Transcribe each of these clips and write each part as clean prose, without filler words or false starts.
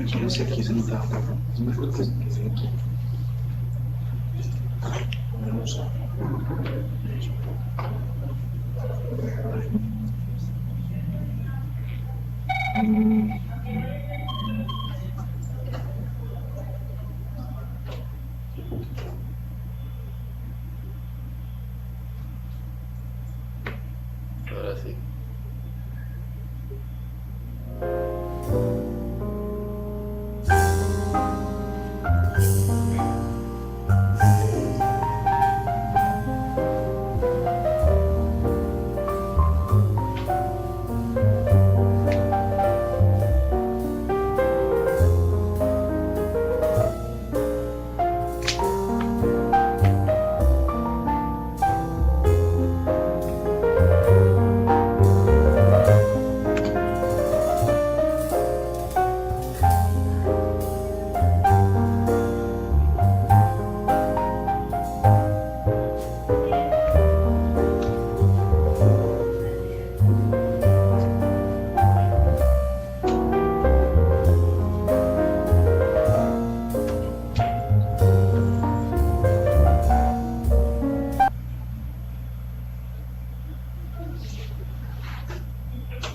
Ese aquí es mitad. Es mejor que se aquí. Vamos a. Ahora sí.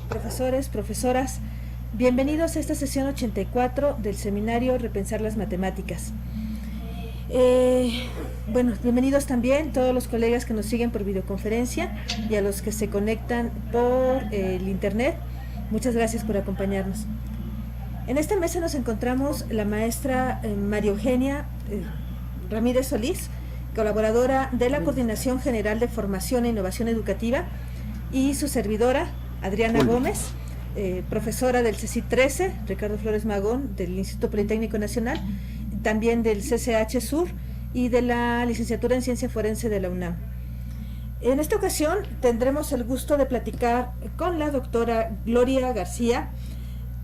Profesores, profesoras, bienvenidos a esta sesión 84 del seminario Repensar las Matemáticas. Bienvenidos también todos los colegas que nos siguen por videoconferencia y a los que se conectan por el internet. Muchas gracias por acompañarnos. En esta mesa nos encontramos la maestra María Eugenia Ramírez Solís, colaboradora de la Coordinación General de Formación e Innovación Educativa, y su servidora Adriana Gómez, profesora del CECIT 13, Ricardo Flores Magón, del Instituto Politécnico Nacional, también del CCH Sur y de la Licenciatura en Ciencia Forense de la UNAM. En esta ocasión tendremos el gusto de platicar con la doctora Gloria García.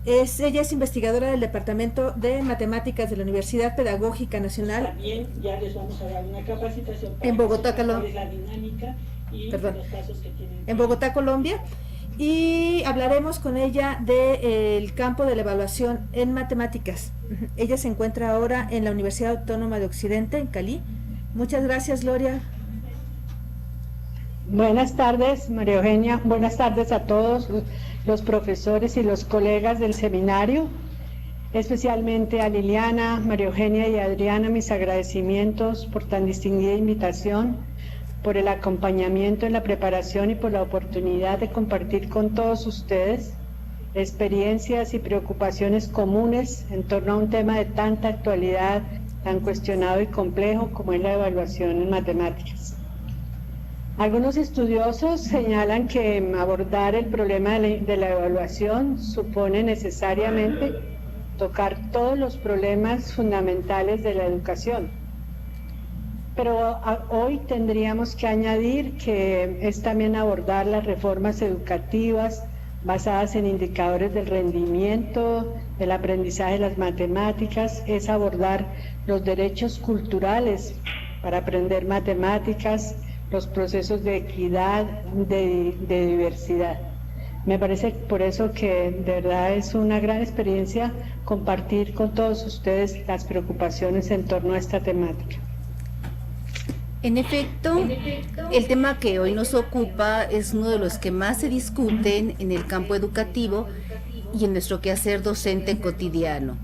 Ella es investigadora del Departamento de Matemáticas de la Universidad Pedagógica Nacional. También ya les vamos a dar una capacitación para en Bogotá, la dinámica y los casos que tienen. En Bogotá, Colombia. Y hablaremos con ella del campo de la evaluación en matemáticas. Ella se encuentra ahora en la Universidad Autónoma de Occidente, en Cali. Muchas gracias, Gloria. Buenas tardes, María Eugenia. Buenas tardes a todos los profesores y los colegas del seminario, especialmente a Liliana, María Eugenia y Adriana, mis agradecimientos por tan distinguida invitación, por el acompañamiento en la preparación y por la oportunidad de compartir con todos ustedes experiencias y preocupaciones comunes en torno a un tema de tanta actualidad, tan cuestionado y complejo como es la evaluación en matemáticas. Algunos estudiosos señalan que abordar el problema de la evaluación supone necesariamente tocar todos los problemas fundamentales de la educación. Pero hoy tendríamos que añadir que es también abordar las reformas educativas basadas en indicadores del rendimiento, del aprendizaje de las matemáticas, es abordar los derechos culturales para aprender matemáticas, los procesos de equidad, de diversidad. Me parece por eso que de verdad es una gran experiencia compartir con todos ustedes las preocupaciones en torno a esta temática. En efecto, el tema que hoy nos ocupa es uno de los que más se discuten en el campo educativo y en nuestro quehacer docente cotidiano.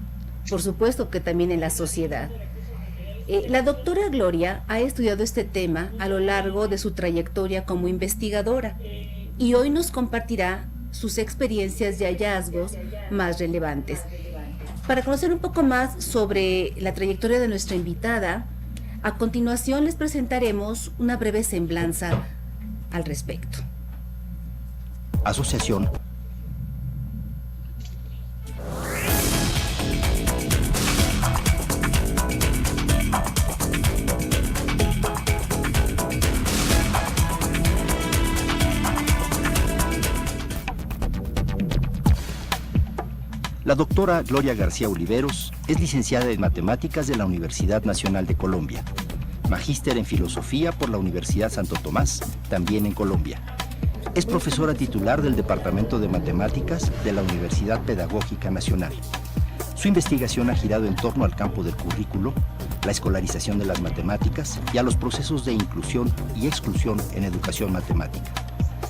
Por supuesto que también en la sociedad. La doctora Gloria ha estudiado este tema a lo largo de su trayectoria como investigadora y hoy nos compartirá sus experiencias y hallazgos más relevantes. Para conocer un poco más sobre la trayectoria de nuestra invitada, a continuación les presentaremos una breve semblanza al respecto. Asociación. La doctora Gloria García Oliveros es licenciada en Matemáticas de la Universidad Nacional de Colombia, magíster en Filosofía por la Universidad Santo Tomás, también en Colombia. Es profesora titular del Departamento de Matemáticas de la Universidad Pedagógica Nacional. Su investigación ha girado en torno al campo del currículo, la escolarización de las matemáticas y a los procesos de inclusión y exclusión en educación matemática.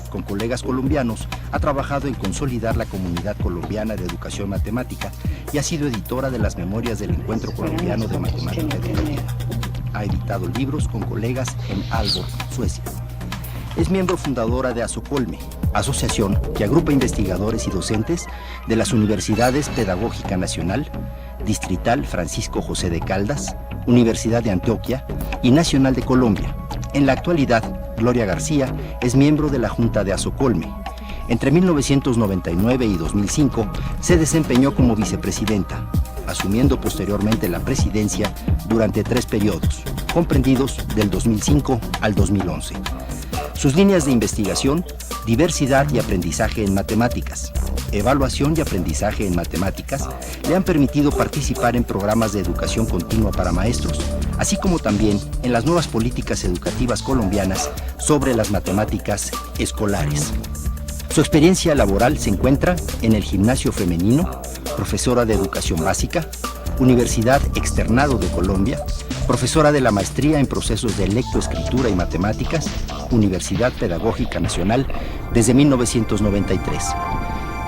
Con colegas colombianos, ha trabajado en consolidar la comunidad colombiana de educación matemática y ha sido editora de las memorias del Encuentro Colombiano de Matemática Educativa. Ha editado libros con colegas en Aalborg, Suecia. Es miembro fundadora de ASOCOLME, asociación que agrupa investigadores y docentes de las Universidades Pedagógica Nacional, Distrital Francisco José de Caldas, Universidad de Antioquia y Nacional de Colombia. En la actualidad, Gloria García es miembro de la Junta de ASOCOLME. Entre 1999 y 2005 se desempeñó como vicepresidenta, asumiendo posteriormente la presidencia durante 3 periodos, comprendidos del 2005 al 2011. Sus líneas de investigación: diversidad y aprendizaje en matemáticas, evaluación y aprendizaje en matemáticas, le han permitido participar en programas de educación continua para maestros, así como también en las nuevas políticas educativas colombianas sobre las matemáticas escolares. Su experiencia laboral se encuentra en el Gimnasio Femenino, profesora de educación básica, Universidad Externado de Colombia, profesora de la maestría en procesos de lectoescritura y matemáticas, Universidad Pedagógica Nacional, desde 1993.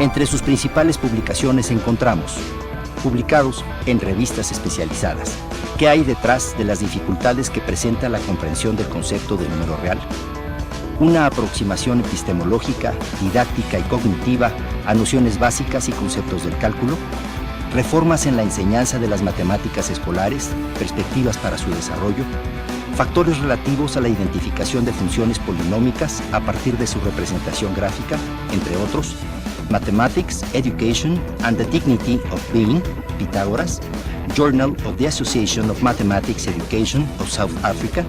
Entre sus principales publicaciones encontramos: publicados en revistas especializadas, ¿qué hay detrás de las dificultades que presenta la comprensión del concepto de número real? Una aproximación epistemológica, didáctica y cognitiva a nociones básicas y conceptos del cálculo, reformas en la enseñanza de las matemáticas escolares, perspectivas para su desarrollo, factores relativos a la identificación de funciones polinómicas a partir de su representación gráfica, entre otros, Mathematics, Education and the Dignity of Being, Pitágoras, Journal of the Association of Mathematics Education of South Africa,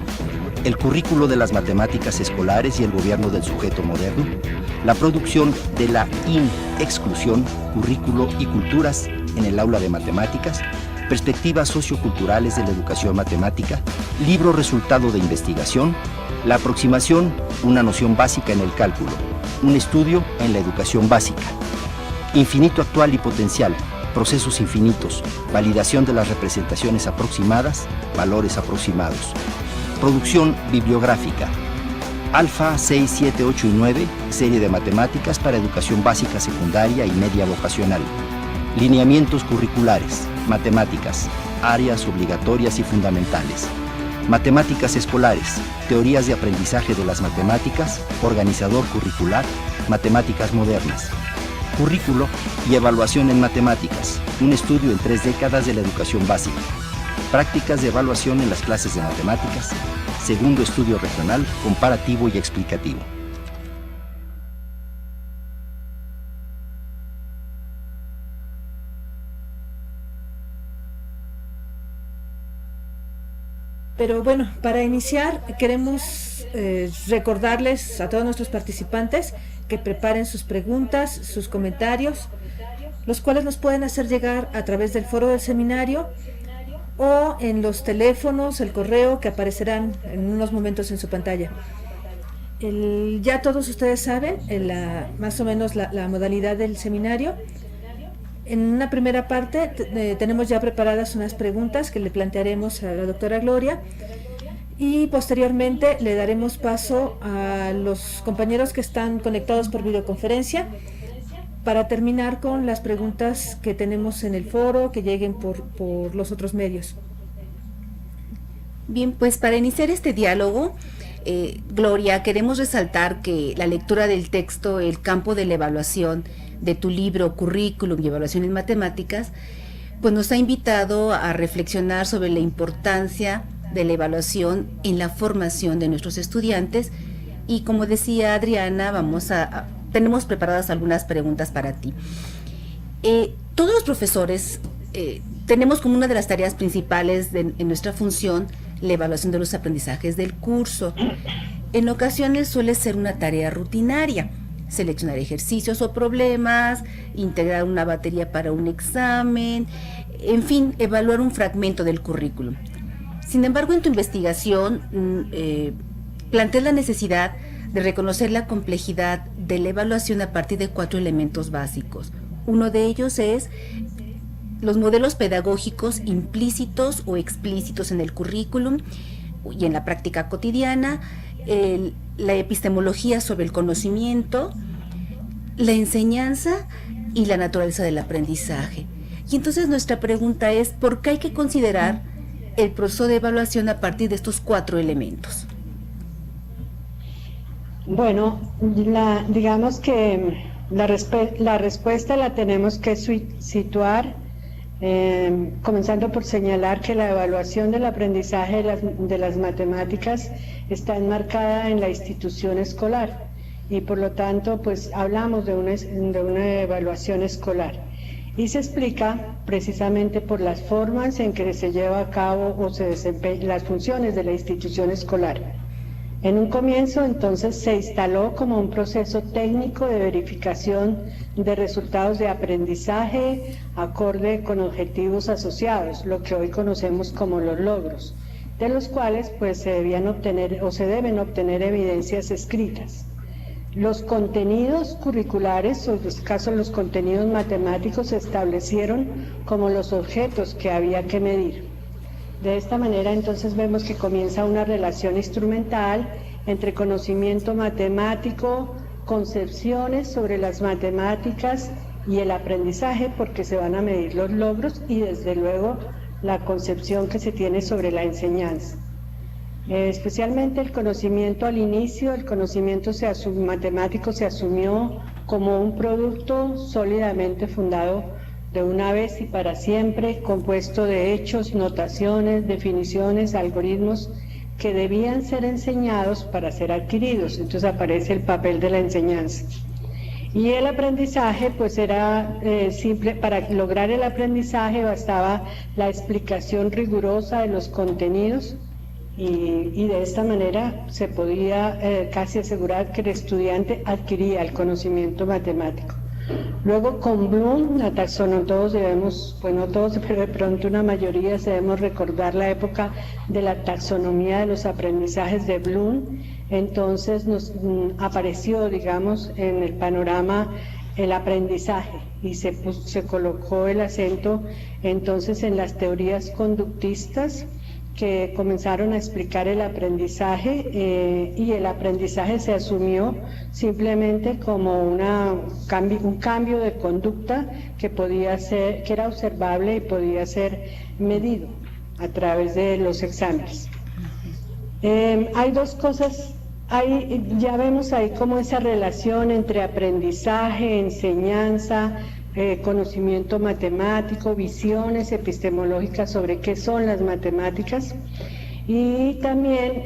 el currículo de las matemáticas escolares y el gobierno del sujeto moderno, la producción de la exclusión, currículo y culturas en el aula de matemáticas, perspectivas socioculturales de la educación matemática, libro resultado de investigación, la aproximación, una noción básica en el cálculo, un estudio en la educación básica, infinito actual y potencial, procesos infinitos, validación de las representaciones aproximadas, valores aproximados, producción bibliográfica, Alfa 6, 7, 8 y 9, serie de matemáticas para educación básica secundaria y media vocacional, lineamientos curriculares, matemáticas, áreas obligatorias y fundamentales, matemáticas escolares, teorías de aprendizaje de las matemáticas, organizador curricular, matemáticas modernas, currículo y evaluación en matemáticas, un estudio en 3 décadas de la educación básica, prácticas de evaluación en las clases de matemáticas, segundo estudio regional, comparativo y explicativo. Pero bueno, para iniciar queremos recordarles a todos nuestros participantes que preparen sus preguntas, sus comentarios, los cuales nos pueden hacer llegar a través del foro del seminario o en los teléfonos, el correo que aparecerán en unos momentos en su pantalla. Ya todos ustedes saben más o menos la modalidad del seminario. En una primera parte tenemos ya preparadas unas preguntas que le plantearemos a la doctora Gloria y posteriormente le daremos paso a los compañeros que están conectados por videoconferencia para terminar con las preguntas que tenemos en el foro que lleguen por los otros medios. Bien, pues para iniciar este diálogo, Gloria, queremos resaltar que la lectura del texto El campo de la evaluación de tu libro Currículum y Evaluación en Matemáticas, pues nos ha invitado a reflexionar sobre la importancia de la evaluación en la formación de nuestros estudiantes y, como decía Adriana, tenemos preparadas algunas preguntas para ti. Todos los profesores tenemos como una de las tareas principales en nuestra función la evaluación de los aprendizajes del curso. En ocasiones suele ser una tarea rutinaria: seleccionar ejercicios o problemas, integrar una batería para un examen, en fin, evaluar un fragmento del currículum. Sin embargo, en tu investigación planteas la necesidad de reconocer la complejidad de la evaluación a partir de 4 elementos básicos. Uno de ellos es los modelos pedagógicos implícitos o explícitos en el currículum y en la práctica cotidiana, la epistemología sobre el conocimiento, la enseñanza y la naturaleza del aprendizaje. Y entonces nuestra pregunta es, ¿por qué hay que considerar el proceso de evaluación a partir de estos 4 elementos? Bueno, digamos que la respuesta la tenemos que situar, comenzando por señalar que la evaluación del aprendizaje de las matemáticas está enmarcada en la institución escolar y por lo tanto pues hablamos de una evaluación escolar y se explica precisamente por las formas en que se lleva a cabo o se desempeñan las funciones de la institución escolar. En un comienzo, entonces, se instaló como un proceso técnico de verificación de resultados de aprendizaje acorde con objetivos asociados, lo que hoy conocemos como los logros, de los cuales pues se debían obtener o se deben obtener evidencias escritas. Los contenidos curriculares, o en este caso los contenidos matemáticos, se establecieron como los objetos que había que medir. De esta manera entonces vemos que comienza una relación instrumental entre conocimiento matemático, concepciones sobre las matemáticas y el aprendizaje, porque se van a medir los logros y desde luego la concepción que se tiene sobre la enseñanza. Especialmente el conocimiento al inicio, el conocimiento matemático se asumió como un producto sólidamente fundado de una vez y para siempre, compuesto de hechos, notaciones, definiciones, algoritmos que debían ser enseñados para ser adquiridos. Entonces aparece el papel de la enseñanza. Y el aprendizaje pues era simple. Para lograr el aprendizaje bastaba la explicación rigurosa de los contenidos y de esta manera se podía casi asegurar que el estudiante adquiría el conocimiento matemático. Luego con Bloom, todos debemos, pues no todos, pero de pronto una mayoría debemos recordar la época de la taxonomía de los aprendizajes de Bloom. Entonces nos apareció, digamos, en el panorama el aprendizaje y se colocó el acento entonces en las teorías conductistas que comenzaron a explicar el aprendizaje y el aprendizaje se asumió simplemente como un cambio de conducta que podía ser, que era observable y podía ser medido a través de los exámenes. Hay dos cosas, ya vemos ahí como esa relación entre aprendizaje, enseñanza, conocimiento matemático, visiones epistemológicas sobre qué son las matemáticas y también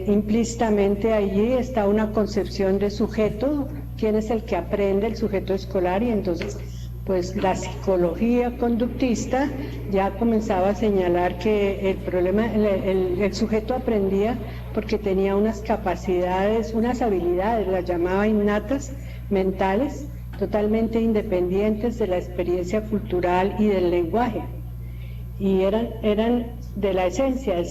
implícitamente allí está una concepción de sujeto, quién es el que aprende, el sujeto escolar, y entonces pues la psicología conductista ya comenzaba a señalar que el problema, el sujeto aprendía porque tenía unas capacidades, unas habilidades, las llamaba innatas, mentales, totalmente independientes de la experiencia cultural y del lenguaje, y eran de la esencia del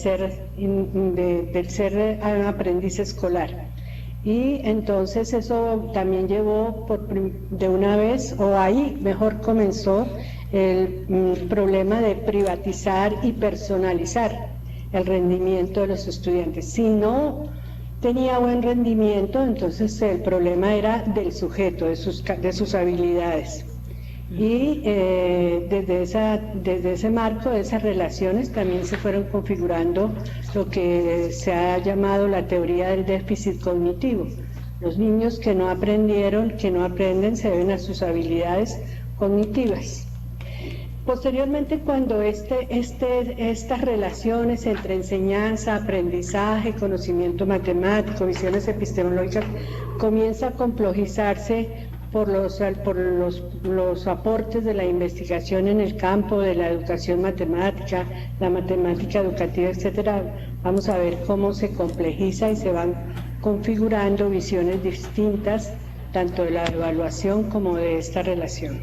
ser aprendiz escolar. Y entonces eso también llevó de una vez, o ahí mejor comenzó el problema de privatizar y personalizar el rendimiento de los estudiantes. Si no tenía buen rendimiento, entonces el problema era del sujeto, de sus habilidades. Y desde ese marco, de esas relaciones, también se fueron configurando lo que se ha llamado la teoría del déficit cognitivo. Los niños que no aprendieron, que no aprenden, se deben a sus habilidades cognitivas. Posteriormente, cuando estas relaciones entre enseñanza, aprendizaje, conocimiento matemático, visiones epistemológicas, comienza a complejizarse por los aportes de la investigación en el campo de la educación matemática, la matemática educativa, etcétera, vamos a ver cómo se complejiza y se van configurando visiones distintas, tanto de la evaluación como de esta relación.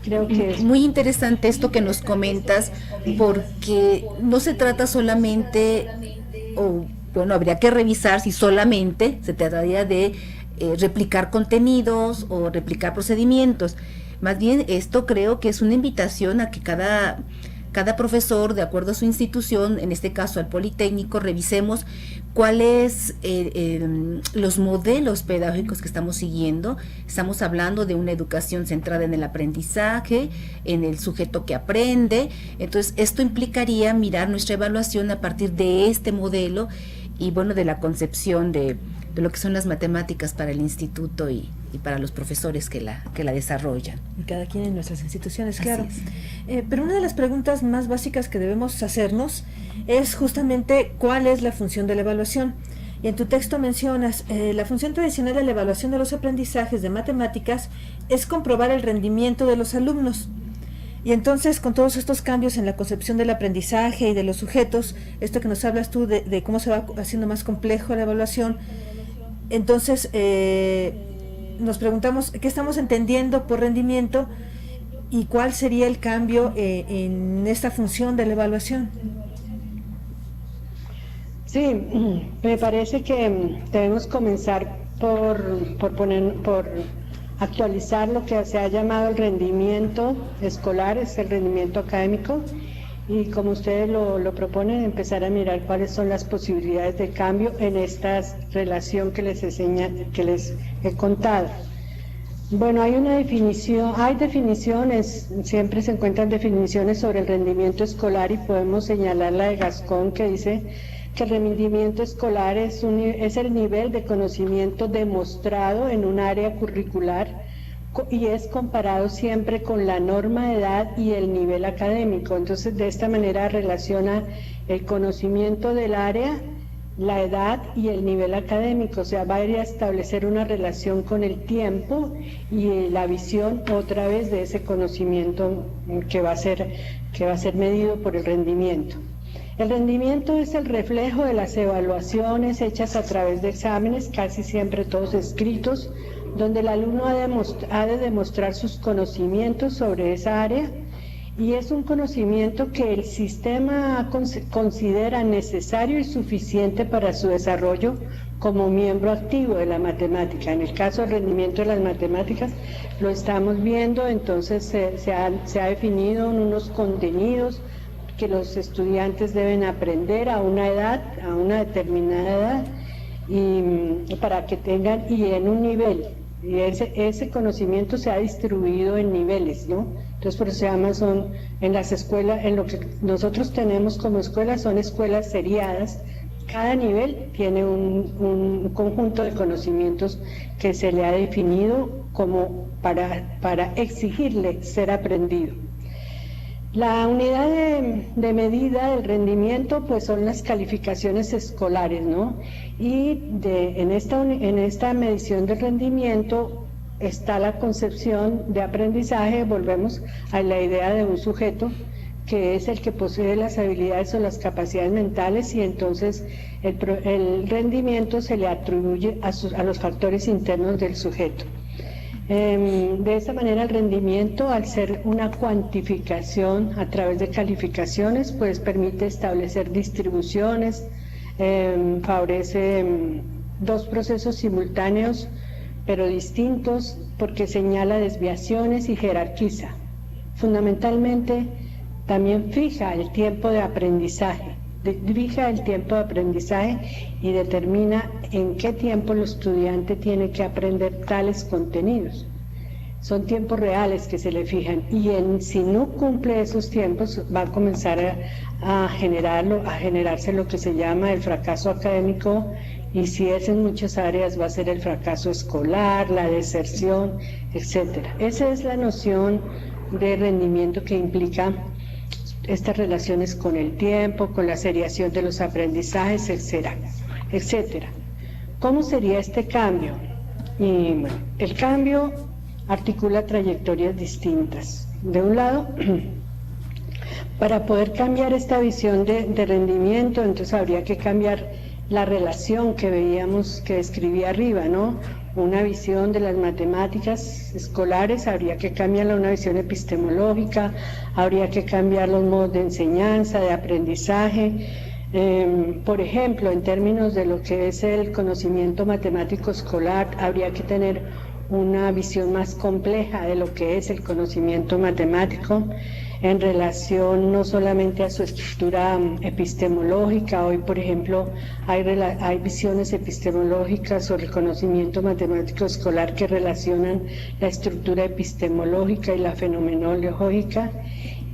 Creo que es muy interesante esto que nos comentas, porque no se trata solamente, habría que revisar si solamente se trataría de replicar contenidos o replicar procedimientos. Más bien esto creo que es una invitación a que cada profesor, de acuerdo a su institución, en este caso al Politécnico, revisemos cuáles los modelos pedagógicos que estamos siguiendo. Estamos hablando de una educación centrada en el aprendizaje, en el sujeto que aprende. Entonces, esto implicaría mirar nuestra evaluación a partir de este modelo y, bueno, de la concepción de lo que son las matemáticas para el instituto y para los profesores que la desarrollan. Y cada quien en nuestras instituciones, Así claro. es. Pero una de las preguntas más básicas que debemos hacernos es justamente cuál es la función de la evaluación. Y en tu texto mencionas, la función tradicional de la evaluación de los aprendizajes de matemáticas es comprobar el rendimiento de los alumnos. Y entonces, con todos estos cambios en la concepción del aprendizaje y de los sujetos, esto que nos hablas tú de cómo se va haciendo más complejo la evaluación, entonces nos preguntamos qué estamos entendiendo por rendimiento y cuál sería el cambio en esta función de la evaluación. Sí, me parece que debemos comenzar por actualizar lo que se ha llamado el rendimiento escolar, es el rendimiento académico, y como ustedes lo proponen, empezar a mirar cuáles son las posibilidades de cambio en esta relación que les he contado. Bueno, hay definiciones, siempre se encuentran definiciones sobre el rendimiento escolar y podemos señalar la de Gascón, que dice que el rendimiento escolar es el nivel de conocimiento demostrado en un área curricular y es comparado siempre con la norma de edad y el nivel académico. Entonces, de esta manera relaciona el conocimiento del área, la edad y el nivel académico, o sea, va a ir a establecer una relación con el tiempo y la visión otra vez de ese conocimiento que va a ser medido por el rendimiento. El rendimiento es el reflejo de las evaluaciones hechas a través de exámenes, casi siempre todos escritos, donde el alumno ha de demostrar sus conocimientos sobre esa área, y es un conocimiento que el sistema considera necesario y suficiente para su desarrollo como miembro activo de la matemática. En el caso del rendimiento de las matemáticas lo estamos viendo, entonces se ha definido unos contenidos que los estudiantes deben aprender a una edad, a una determinada edad, y para que tengan, y en un nivel, y ese conocimiento se ha distribuido en niveles, ¿no? Entonces por eso se llama, son en las escuelas, en lo que nosotros tenemos como escuelas, son escuelas seriadas. Cada nivel tiene un conjunto de conocimientos que se le ha definido como para exigirle ser aprendido. La unidad de medida del rendimiento pues son las calificaciones escolares, ¿no? Y en esta medición del rendimiento está la concepción de aprendizaje. Volvemos a la idea de un sujeto que es el que posee las habilidades o las capacidades mentales, y entonces el rendimiento se le atribuye a los factores internos del sujeto. De esa manera el rendimiento, al ser una cuantificación a través de calificaciones, pues permite establecer distribuciones, favorece dos procesos simultáneos pero distintos, porque señala desviaciones y jerarquiza. Fundamentalmente también fija el tiempo de aprendizaje, y determina en qué tiempo el estudiante tiene que aprender tales contenidos. Son tiempos reales que se le fijan, y si no cumple esos tiempos va a comenzar a generarse lo que se llama el fracaso académico, y si es en muchas áreas va a ser el fracaso escolar, la deserción, etcétera. Esa es la noción de rendimiento que implica estas relaciones con el tiempo, con la seriación de los aprendizajes, etcétera. ¿Cómo sería este cambio? Y bueno, el cambio articula trayectorias distintas. De un lado, para poder cambiar esta visión de rendimiento, entonces habría que cambiar la relación que veíamos, que describí arriba, ¿no? Una visión de las matemáticas escolares, habría que cambiarla a una visión epistemológica, habría que cambiar los modos de enseñanza, de aprendizaje, Por ejemplo, en términos de lo que es el conocimiento matemático escolar, habría que tener una visión más compleja de lo que es el conocimiento matemático en relación no solamente a su estructura epistemológica. Hoy, por ejemplo, hay visiones epistemológicas sobre el conocimiento matemático escolar que relacionan la estructura epistemológica y la fenomenológica,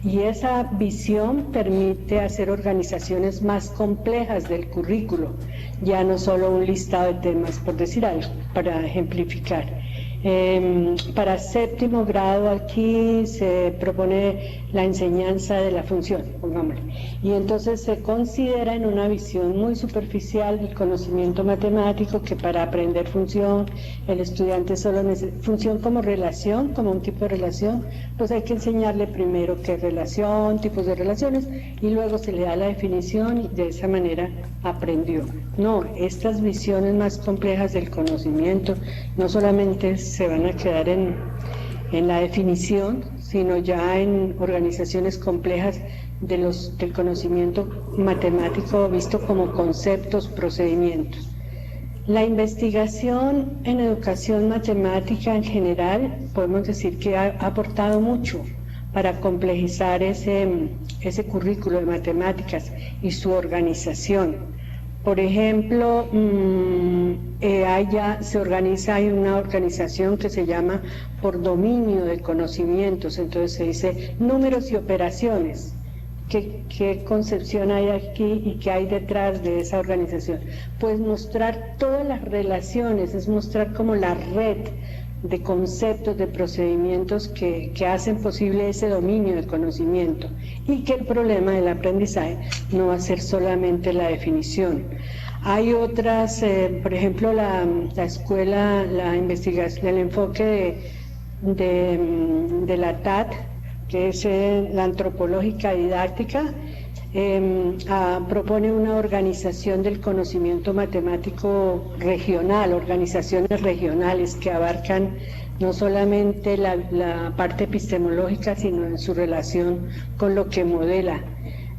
y esa visión permite hacer organizaciones más complejas del currículo, ya no solo un listado de temas, por decir algo, para ejemplificar. Para séptimo grado aquí se propone la enseñanza de la función, pongámosle, y entonces se considera en una visión muy superficial el conocimiento matemático, que para aprender función el estudiante solo necesita función como relación, como un tipo de relación, pues hay que enseñarle primero qué es relación, tipos de relaciones, y luego se le da la definición y de esa manera aprendió. No, estas visiones más complejas del conocimiento no solamente se van a quedar en la definición, sino ya en organizaciones complejas del conocimiento matemático visto como conceptos, procedimientos. La investigación en educación matemática en general, podemos decir que ha aportado mucho para complejizar ese currículo de matemáticas y su organización. Por ejemplo, hay una organización que se llama por dominio de conocimientos, entonces se dice números y operaciones. ¿Qué concepción hay aquí y qué hay detrás de esa organización? Pues mostrar todas las relaciones, es mostrar como la red de conceptos, de procedimientos que hacen posible ese dominio del conocimiento, y que el problema del aprendizaje no va a ser solamente la definición. Hay otras, por ejemplo, la escuela, la investigación, el enfoque de la TAD, que es la antropológica didáctica, propone una organización del conocimiento matemático regional, organizaciones regionales que abarcan no solamente la parte epistemológica, sino en su relación con lo que modela.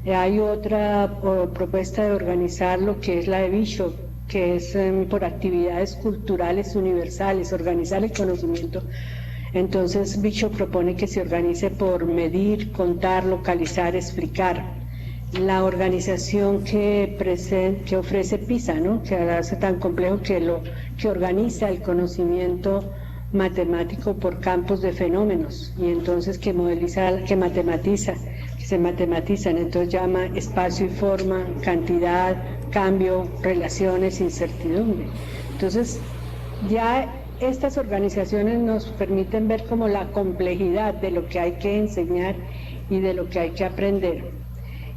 Hay otra propuesta de organizar lo que es la de Bishop, que es por actividades culturales universales, organizar el conocimiento. Entonces Bishop propone que se organice por medir, contar, localizar, explicar. La organización que ofrece PISA, ¿no?, que hace tan complejo que organiza el conocimiento matemático por campos de fenómenos, y entonces que se matematizan, entonces llama espacio y forma, cantidad, cambio, relaciones, incertidumbre. Entonces ya estas organizaciones nos permiten ver como la complejidad de lo que hay que enseñar y de lo que hay que aprender.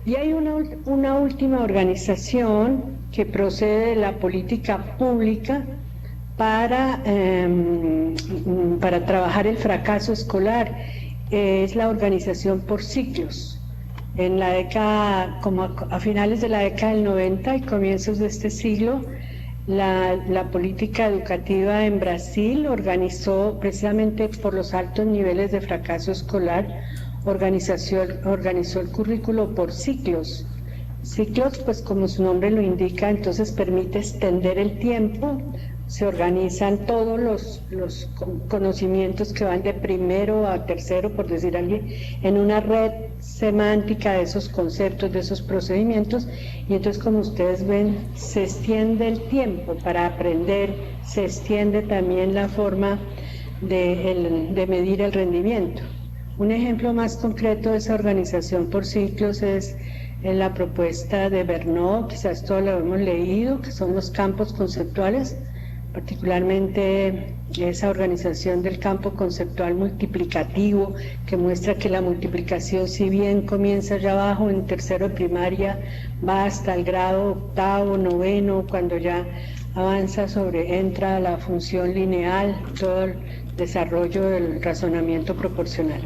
Y hay una última organización que procede de la política pública para trabajar el fracaso escolar. Es la organización por ciclos. En la década, como a finales de la década del 90 y comienzos de este siglo, la política educativa en Brasil organizó, precisamente por los altos niveles de fracaso escolar, organizó el currículo por ciclos. Ciclos, pues como su nombre lo indica, entonces permite extender el tiempo, se organizan todos los conocimientos que van de primero a tercero, por decir alguien, en una red semántica de esos conceptos, de esos procedimientos, y entonces, como ustedes ven, se extiende el tiempo para aprender, se extiende también la forma de medir el rendimiento. Un ejemplo más concreto de esa organización por ciclos es la propuesta de Bernot, quizás todos lo hemos leído, que son los campos conceptuales, particularmente esa organización del campo conceptual multiplicativo, que muestra que la multiplicación, si bien comienza allá abajo en tercero de primaria, va hasta el grado octavo, noveno, cuando ya avanza entra la función lineal, todo el desarrollo del razonamiento proporcional.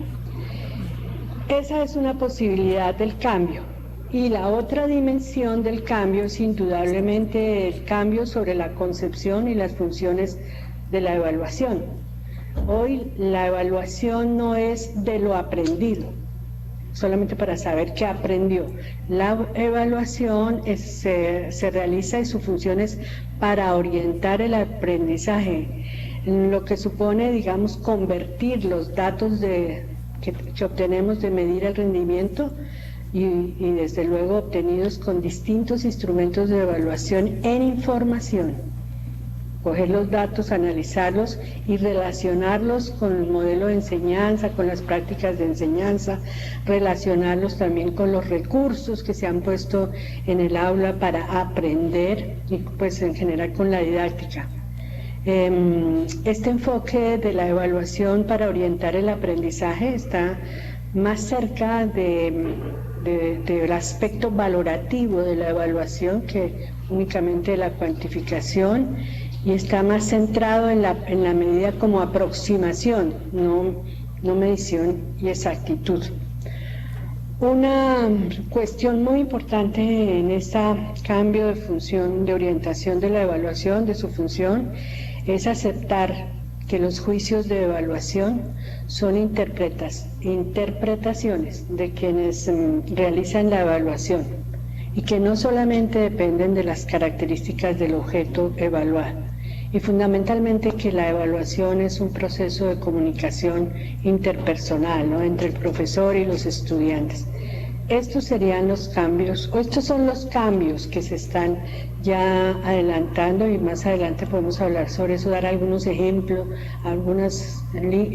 Esa es una posibilidad del cambio. Y la otra dimensión del cambio es indudablemente el cambio sobre la concepción y las funciones de la evaluación. Hoy la evaluación no es de lo aprendido, solamente para saber qué aprendió. La evaluación se realiza y su función es para orientar el aprendizaje, lo que supone, digamos, convertir los datos que obtenemos de medir el rendimiento y desde luego obtenidos con distintos instrumentos de evaluación en información. Coger los datos, analizarlos y relacionarlos con el modelo de enseñanza, con las prácticas de enseñanza, relacionarlos también con los recursos que se han puesto en el aula para aprender y pues en general con la didáctica. Este enfoque de la evaluación para orientar el aprendizaje está más cerca del aspecto valorativo de la evaluación que únicamente de la cuantificación, y está más centrado en la medida como aproximación, no medición y exactitud. Una cuestión muy importante en este cambio de función, de orientación de la evaluación, de su función, es aceptar que los juicios de evaluación son interpretaciones de quienes realizan la evaluación y que no solamente dependen de las características del objeto evaluado, y fundamentalmente que la evaluación es un proceso de comunicación interpersonal, ¿no?, entre el profesor y los estudiantes. Estos serían los cambios, o estos son los cambios que se están ya adelantando, y más adelante podemos hablar sobre eso, dar algunos ejemplos, algunas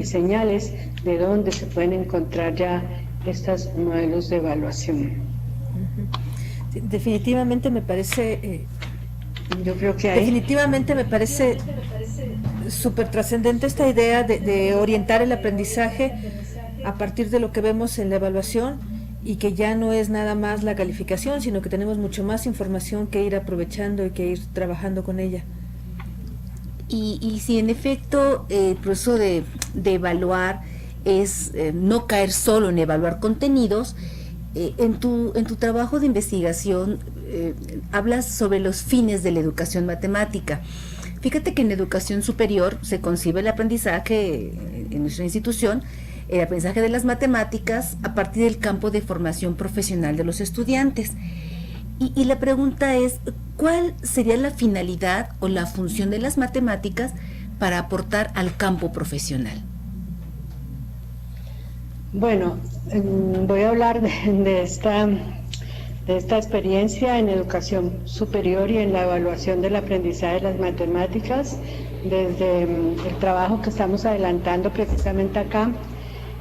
señales de dónde se pueden encontrar ya estos modelos de evaluación. Sí, definitivamente me parece... Yo creo que definitivamente me parece súper trascendente esta idea de orientar el aprendizaje a partir de lo que vemos en la evaluación, y que ya no es nada más la calificación, sino que tenemos mucho más información que ir aprovechando y que ir trabajando con ella. Y si en efecto el proceso de evaluar es no caer solo en evaluar contenidos, en tu trabajo de investigación hablas sobre los fines de la educación matemática. Fíjate que en educación superior se concibe el aprendizaje en nuestra institución, el aprendizaje de las matemáticas a partir del campo de formación profesional de los estudiantes. Y la pregunta es, ¿cuál sería la finalidad o la función de las matemáticas para aportar al campo profesional? Bueno, voy a hablar de esta experiencia en educación superior y en la evaluación del aprendizaje de las matemáticas, desde el trabajo que estamos adelantando precisamente acá,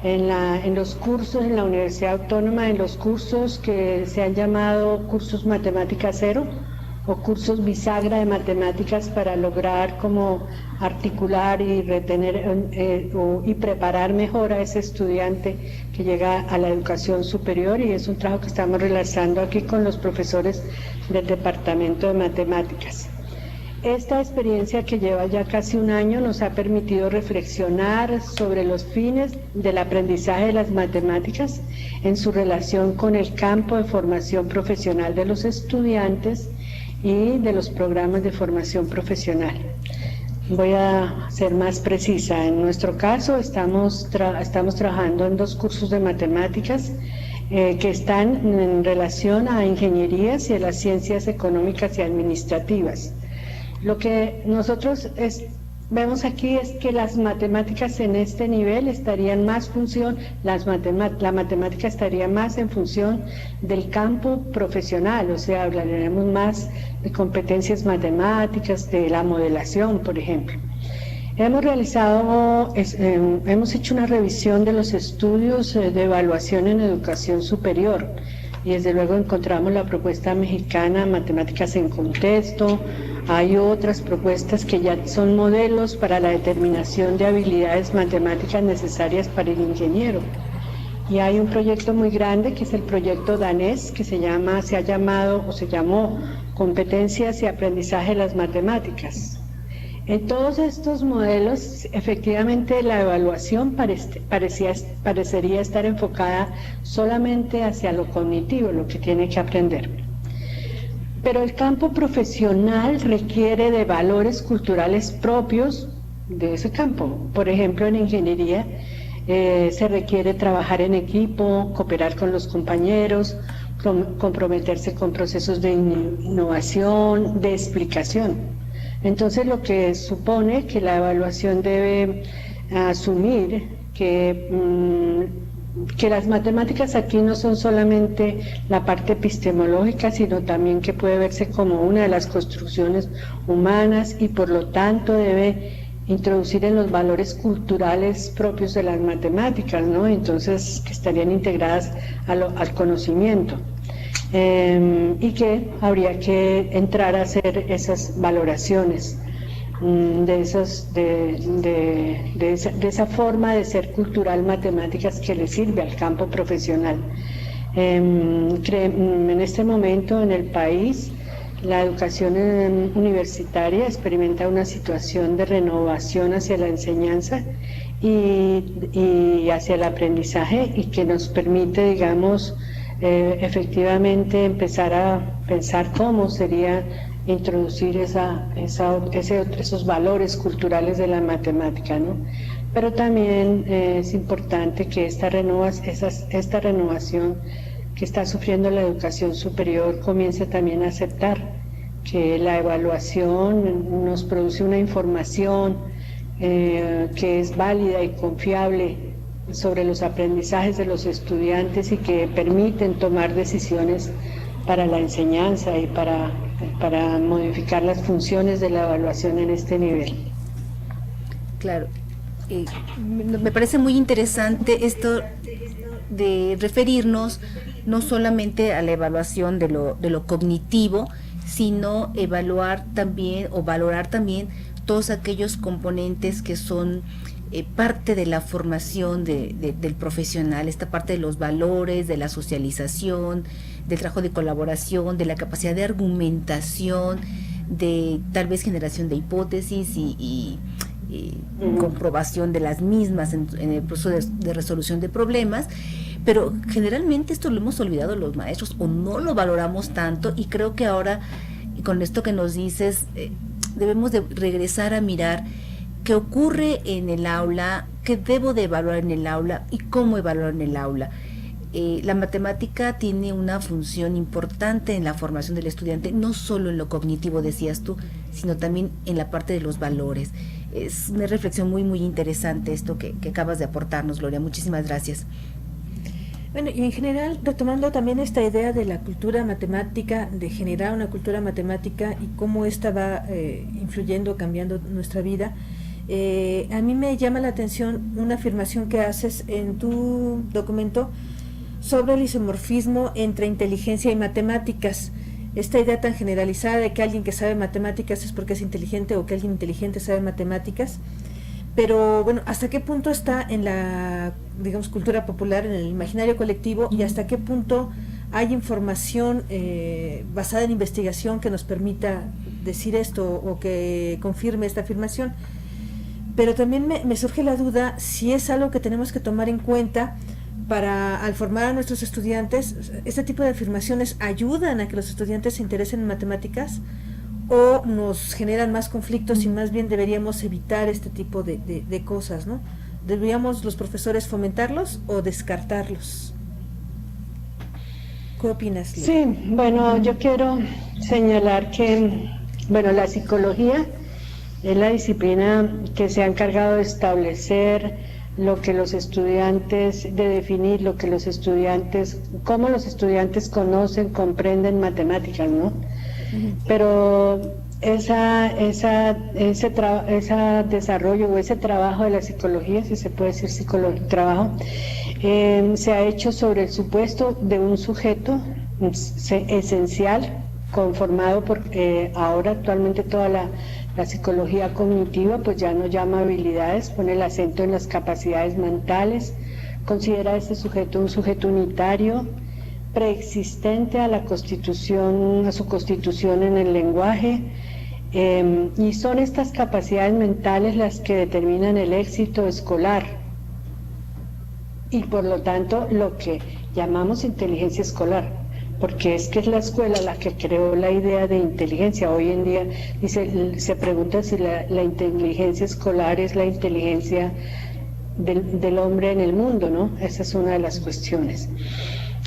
en los cursos en la Universidad Autónoma, en los cursos que se han llamado cursos Matemática Cero o cursos bisagra de matemáticas, para lograr como articular y retener y preparar mejor a ese estudiante que llega a la educación superior, y es un trabajo que estamos realizando aquí con los profesores del Departamento de Matemáticas. Esta experiencia, que lleva ya casi un año, nos ha permitido reflexionar sobre los fines del aprendizaje de las matemáticas en su relación con el campo de formación profesional de los estudiantes y de los programas de formación profesional. Voy a ser más precisa. En nuestro caso estamos trabajando en 2 cursos de matemáticas que están en relación a ingenierías y a las ciencias económicas y administrativas. Lo que nosotros vemos aquí es que las matemáticas en este nivel estarían más la matemática estaría más en función del campo profesional, o sea, hablaremos más de competencias matemáticas, de la modelación, por ejemplo. Hemos hecho una revisión de los estudios de evaluación en educación superior, y desde luego encontramos la propuesta mexicana Matemáticas en Contexto. Hay otras propuestas que ya son modelos para la determinación de habilidades matemáticas necesarias para el ingeniero. Y hay un proyecto muy grande que es el proyecto danés, que se llamó Competencias y Aprendizaje de las Matemáticas. En todos estos modelos, efectivamente, la evaluación parecería estar enfocada solamente hacia lo cognitivo, lo que tiene que aprender. Pero el campo profesional requiere de valores culturales propios de ese campo. Por ejemplo, en ingeniería, Se requiere trabajar en equipo, cooperar con los compañeros, comprometerse con procesos de innovación, de explicación. Entonces, lo que supone que la evaluación debe asumir que las matemáticas aquí no son solamente la parte epistemológica, sino también que puede verse como una de las construcciones humanas y por lo tanto debe introducir en los valores culturales propios de las matemáticas, ¿no? Entonces, que estarían integradas al conocimiento. Y que habría que entrar a hacer esas valoraciones de esa forma de ser cultural matemáticas que le sirve al campo profesional. En este momento en el país la educación universitaria experimenta una situación de renovación hacia la enseñanza y hacia el aprendizaje, y que nos permite, digamos, efectivamente empezar a pensar cómo sería introducir esos valores culturales de la matemática, ¿no? Pero también es importante que esta renovación que está sufriendo la educación superior comience también a aceptar que la evaluación nos produce una información que es válida y confiable sobre los aprendizajes de los estudiantes y que permiten tomar decisiones para la enseñanza y para modificar las funciones de la evaluación en este nivel. Claro, me parece muy interesante esto de referirnos no solamente a la evaluación de lo cognitivo, sino evaluar también o valorar también todos aquellos componentes que son parte de la formación del profesional, esta parte de los valores, de la socialización, del trabajo de colaboración, de la capacidad de argumentación, de tal vez generación de hipótesis y comprobación de las mismas en el proceso de resolución de problemas. Pero generalmente esto lo hemos olvidado los maestros o no lo valoramos tanto, y creo que ahora, con esto que nos dices, debemos de regresar a mirar qué ocurre en el aula, qué debo de evaluar en el aula y cómo evaluar en el aula. La matemática tiene una función importante en la formación del estudiante, no solo en lo cognitivo, decías tú, sino también en la parte de los valores. Es una reflexión muy, muy interesante esto que acabas de aportarnos, Gloria. Muchísimas gracias. Bueno, y en general, retomando también esta idea de la cultura matemática, de generar una cultura matemática y cómo esta va influyendo, cambiando nuestra vida, a mí me llama la atención una afirmación que haces en tu documento sobre el isomorfismo entre inteligencia y matemáticas. Esta idea tan generalizada de que alguien que sabe matemáticas es porque es inteligente, o que alguien inteligente sabe matemáticas. Pero bueno, ¿hasta qué punto está en la, digamos, cultura popular, en el imaginario colectivo, y hasta qué punto hay información basada en investigación que nos permita decir esto o que confirme esta afirmación? Pero también me surge la duda si es algo que tenemos que tomar en cuenta para, al formar a nuestros estudiantes, este tipo de afirmaciones ayudan a que los estudiantes se interesen en matemáticas, o nos generan más conflictos y más bien deberíamos evitar este tipo de cosas, ¿no? ¿Deberíamos los profesores fomentarlos o descartarlos? ¿Qué opinas, Lili? Sí, bueno, yo quiero señalar que, bueno, la psicología es la disciplina que se ha encargado de establecer lo que los estudiantes, de definir lo que los estudiantes, cómo los estudiantes conocen, comprenden matemáticas, ¿no? Pero ese desarrollo o ese trabajo de la psicología, si se puede decir trabajo, se ha hecho sobre el supuesto de un sujeto esencial, conformado por ahora actualmente toda la psicología cognitiva pues ya no llama habilidades, pone el acento en las capacidades mentales, considera a este sujeto un sujeto unitario, preexistente a la constitución, a su constitución en el lenguaje, y son estas capacidades mentales las que determinan el éxito escolar y por lo tanto lo que llamamos inteligencia escolar, porque es que es la escuela la que creó la idea de inteligencia. Hoy en día se pregunta si la inteligencia escolar es la inteligencia del hombre en el mundo, ¿no? Esa es una de las cuestiones.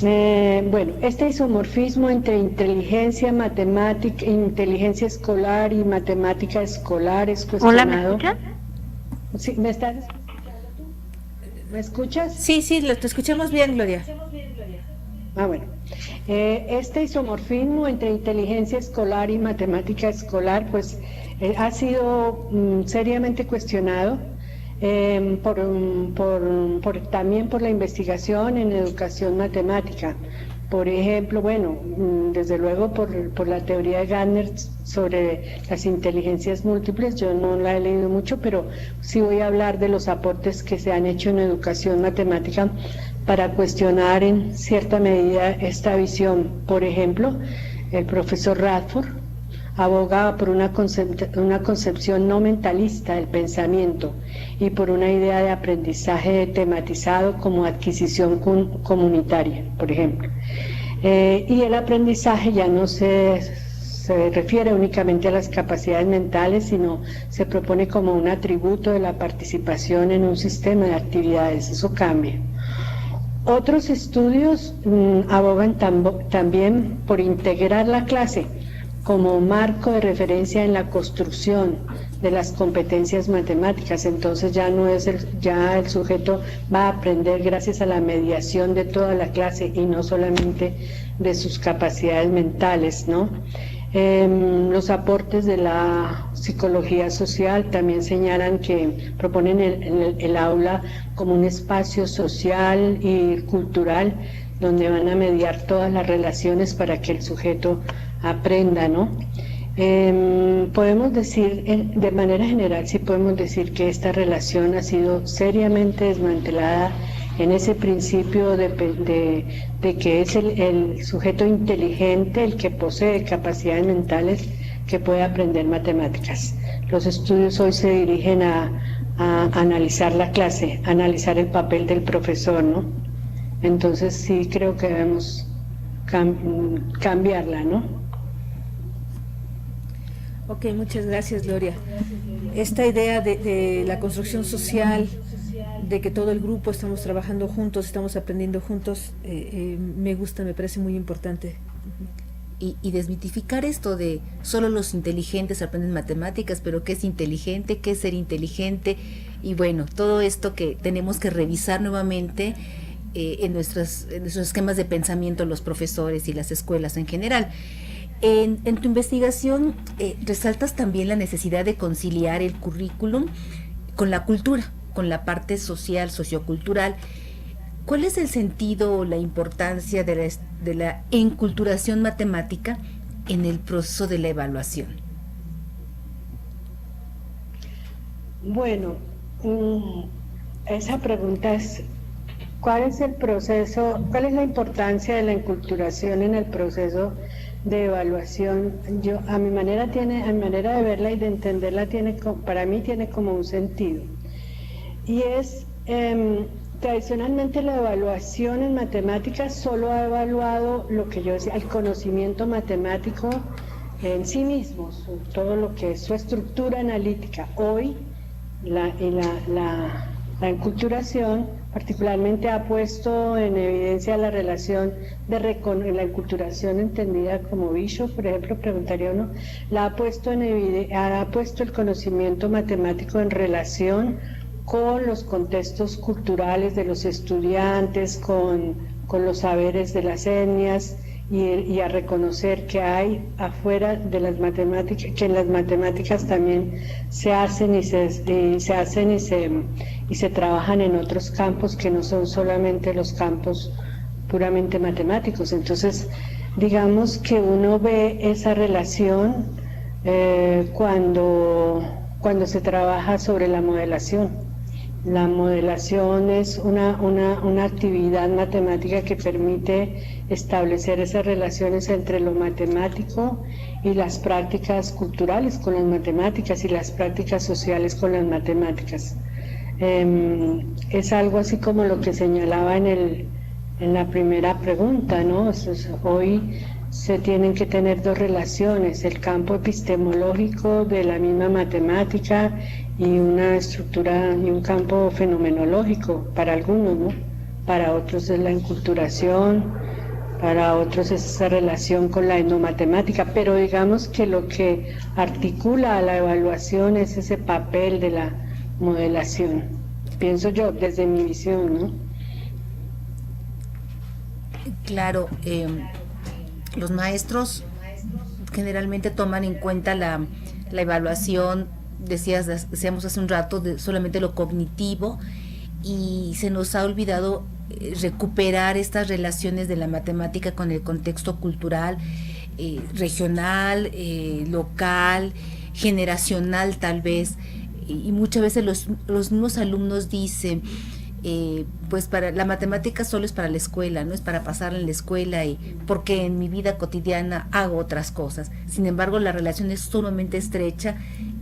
Bueno, este isomorfismo entre inteligencia matemática, inteligencia escolar y matemática escolar es cuestionado. Hola, ¿me escuchas? Sí, ¿me estás escuchando tú? ¿Me escuchas? Sí, te escuchamos bien, Gloria. Bueno, este isomorfismo entre inteligencia escolar y matemática escolar, pues ha sido seriamente cuestionado también por la investigación en educación matemática. Por ejemplo, bueno, desde luego por la teoría de Gardner sobre las inteligencias múltiples, yo no la he leído mucho, pero sí voy a hablar de los aportes que se han hecho en educación matemática para cuestionar en cierta medida esta visión. Por ejemplo, el profesor Radford aboga por una concepción no mentalista del pensamiento y por una idea de aprendizaje tematizado como adquisición comunitaria, por ejemplo. Y el aprendizaje ya no se refiere únicamente a las capacidades mentales, sino se propone como un atributo de la participación en un sistema de actividades. Eso cambia. Otros estudios abogan también por integrar la clase como marco de referencia en la construcción de las competencias matemáticas. Entonces ya no es ya el sujeto va a aprender gracias a la mediación de toda la clase y no solamente de sus capacidades mentales, ¿no? Los aportes de la psicología social también señalan que proponen el aula como un espacio social y cultural donde van a mediar todas las relaciones para que el sujeto aprenda, ¿no? Podemos decir, de manera general, sí podemos decir que esta relación ha sido seriamente desmantelada en ese principio de que es el sujeto inteligente el que posee capacidades mentales que puede aprender matemáticas. Los estudios hoy se dirigen a analizar la clase, a analizar el papel del profesor, ¿no? Entonces sí creo que debemos cambiarla, ¿no? Ok, muchas gracias, Gloria. Esta idea de la construcción social, de que todo el grupo estamos trabajando juntos, estamos aprendiendo juntos, me gusta, me parece muy importante. Y desmitificar esto de solo los inteligentes aprenden matemáticas, pero ¿qué es inteligente? ¿Qué es ser inteligente? Y bueno, todo esto que tenemos que revisar nuevamente en nuestros esquemas de pensamiento, los profesores y las escuelas en general. En tu investigación resaltas también la necesidad de conciliar el currículum con la cultura, con la parte social, sociocultural. ¿Cuál es el sentido o la importancia de la enculturación matemática en el proceso de la evaluación? Bueno, esa pregunta es, ¿cuál es el proceso, cuál es la importancia de la enculturación en el proceso de evaluación? Yo, a mi manera de verla y de entenderla, para mí tiene como un sentido. Y es, tradicionalmente la evaluación en matemáticas solo ha evaluado lo que yo decía, el conocimiento matemático en sí mismo, todo lo que es su estructura analítica. Hoy la enculturación particularmente ha puesto en evidencia la relación de la enculturación entendida como Bishop, por ejemplo, preguntaría uno, ha puesto el conocimiento matemático en relación con los contextos culturales de los estudiantes, con los saberes de las etnias, y a reconocer que hay afuera de las matemáticas, que en las matemáticas también se hacen y se trabajan en otros campos que no son solamente los campos puramente matemáticos. Entonces, digamos que uno ve esa relación cuando se trabaja sobre la modelación. La modelación es una actividad matemática que permite establecer esas relaciones entre lo matemático y las prácticas culturales con las matemáticas y las prácticas sociales con las matemáticas. Es algo así como lo que señalaba en la primera pregunta, ¿no? Hoy se tienen que tener dos relaciones, el campo epistemológico de la misma matemática y una estructura y un campo fenomenológico para algunos, ¿no? Para otros es la enculturación, para otros es esa relación con la etnomatemática, pero digamos que lo que articula a la evaluación es ese papel de la modelación, pienso yo, desde mi visión, ¿no? Claro, los maestros generalmente toman en cuenta la evaluación, decíamos hace un rato, de solamente lo cognitivo, y se nos ha olvidado recuperar estas relaciones de la matemática con el contexto cultural, regional, local, generacional tal vez, y muchas veces los mismos alumnos dicen, pues para la matemática solo es para la escuela, no es para pasarla en la escuela, y porque en mi vida cotidiana hago otras cosas. Sin embargo, la relación es sumamente estrecha,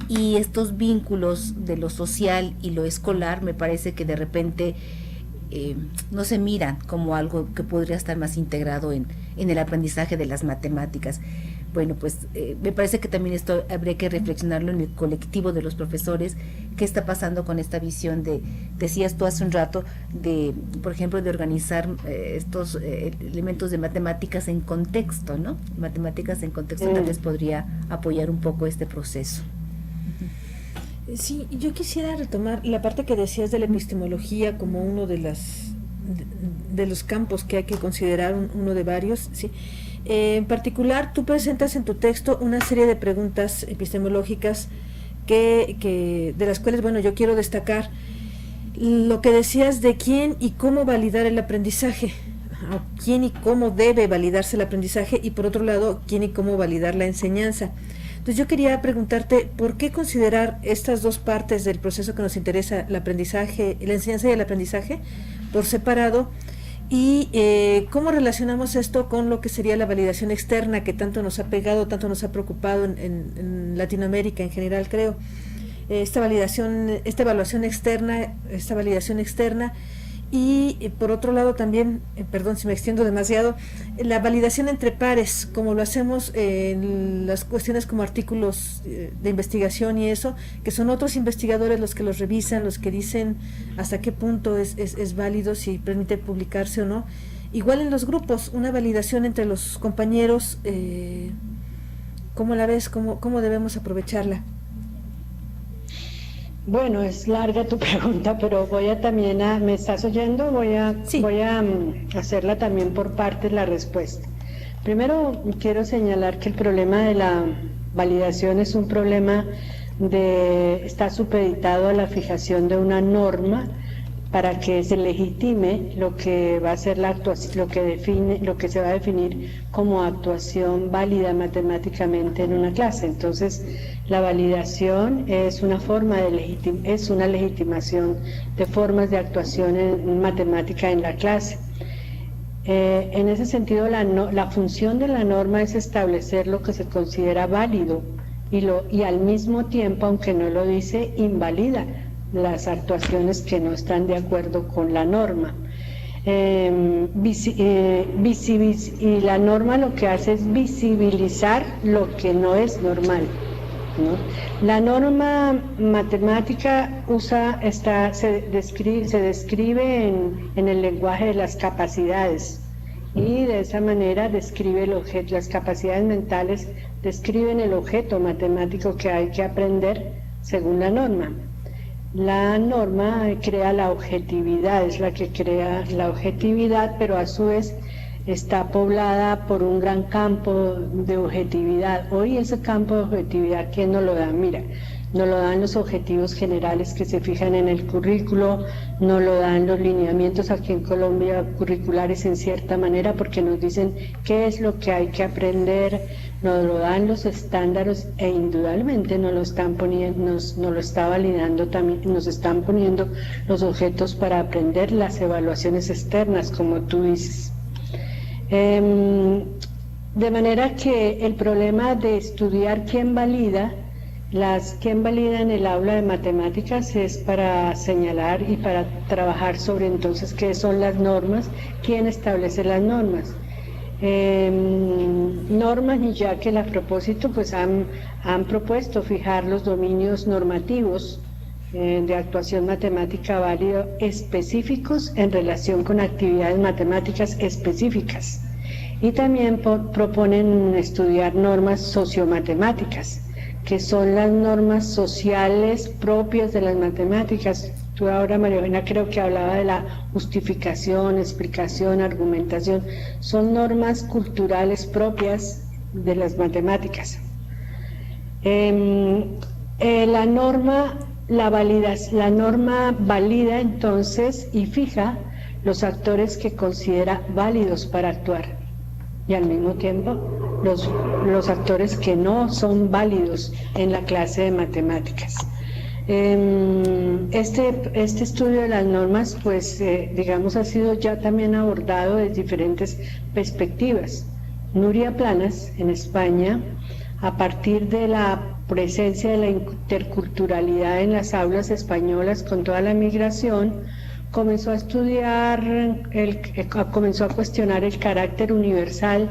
y estos vínculos de lo social y lo escolar me parece que de repente no se miran como algo que podría estar más integrado en el aprendizaje de las matemáticas. Bueno, pues me parece que también esto habría que reflexionarlo en el colectivo de los profesores. ¿Qué está pasando con esta visión decías tú hace un rato, por ejemplo, de organizar estos elementos de matemáticas en contexto, ¿no? Matemáticas en contexto tal vez podría apoyar un poco este proceso. Sí, yo quisiera retomar la parte que decías de la epistemología como uno de los campos que hay que considerar, uno de varios, sí. En particular, tú presentas en tu texto una serie de preguntas epistemológicas de las cuales, bueno, yo quiero destacar lo que decías de quién y cómo validar el aprendizaje, quién y cómo debe validarse el aprendizaje, y por otro lado, quién y cómo validar la enseñanza. Entonces yo quería preguntarte, ¿por qué considerar estas dos partes del proceso que nos interesa, el aprendizaje, la enseñanza y el aprendizaje, por separado? Y cómo relacionamos esto con lo que sería la validación externa, que tanto nos ha pegado, tanto nos ha preocupado en Latinoamérica en general, creo. Esta validación externa, y por otro lado también, perdón si me extiendo demasiado, la validación entre pares, como lo hacemos en las cuestiones como artículos de investigación y eso, que son otros investigadores los que los revisan, los que dicen hasta qué punto es válido, si permite publicarse o no. Igual en los grupos, una validación entre los compañeros, ¿cómo la ves? ¿Cómo debemos aprovecharla? Bueno, es larga tu pregunta, pero voy a también ¿me estás oyendo? Sí. Voy a hacerla también por partes la respuesta. Primero quiero señalar que el problema de la validación es un problema está supeditado a la fijación de una norma para que se legitime lo que va a ser la actuación, lo que se va a definir como actuación válida matemáticamente en una clase. Entonces, la validación es una forma es una legitimación de formas de actuación en matemática en la clase. En ese sentido, la función de la norma es establecer lo que se considera válido y al mismo tiempo, aunque no lo dice, invalida las actuaciones que no están de acuerdo con la norma. Y la norma lo que hace es visibilizar lo que no es normal, ¿no? La norma matemática se describe en el lenguaje de las capacidades, y de esa manera describe el objeto. Las capacidades mentales describen el objeto matemático que hay que aprender según la norma. La norma crea la objetividad, es la que crea la objetividad, pero a su vez está poblada por un gran campo de objetividad. Hoy ese campo de objetividad, ¿quién nos lo da? Mira, nos lo dan los objetivos generales que se fijan en el currículo, nos lo dan los lineamientos aquí en Colombia curriculares en cierta manera, porque nos dicen qué es lo que hay que aprender, nos lo dan los estándares, e indudablemente nos lo están poniendo, nos lo está validando también, nos están poniendo los objetos para aprender, las evaluaciones externas, como tú dices. De manera que el problema de estudiar quién valida en el aula de matemáticas es para señalar y para trabajar sobre entonces qué son las normas, quién establece las normas. normas, y ya que a propósito pues han propuesto fijar los dominios normativos de actuación matemática válido específicos en relación con actividades matemáticas específicas, y también proponen estudiar normas sociomatemáticas, que son las normas sociales propias de las matemáticas. Tú ahora, María Eugenia, creo que hablaba de la justificación, explicación, argumentación. Son normas culturales propias de las matemáticas. La norma valida entonces y fija los actores que considera válidos para actuar, y al mismo tiempo los actores que no son válidos en la clase de matemáticas. Este estudio de las normas, pues digamos, ha sido ya también abordado desde diferentes perspectivas. Nuria Planas, en España, a partir de la presencia de la interculturalidad en las aulas españolas con toda la migración, comenzó a estudiar, comenzó a cuestionar el carácter universal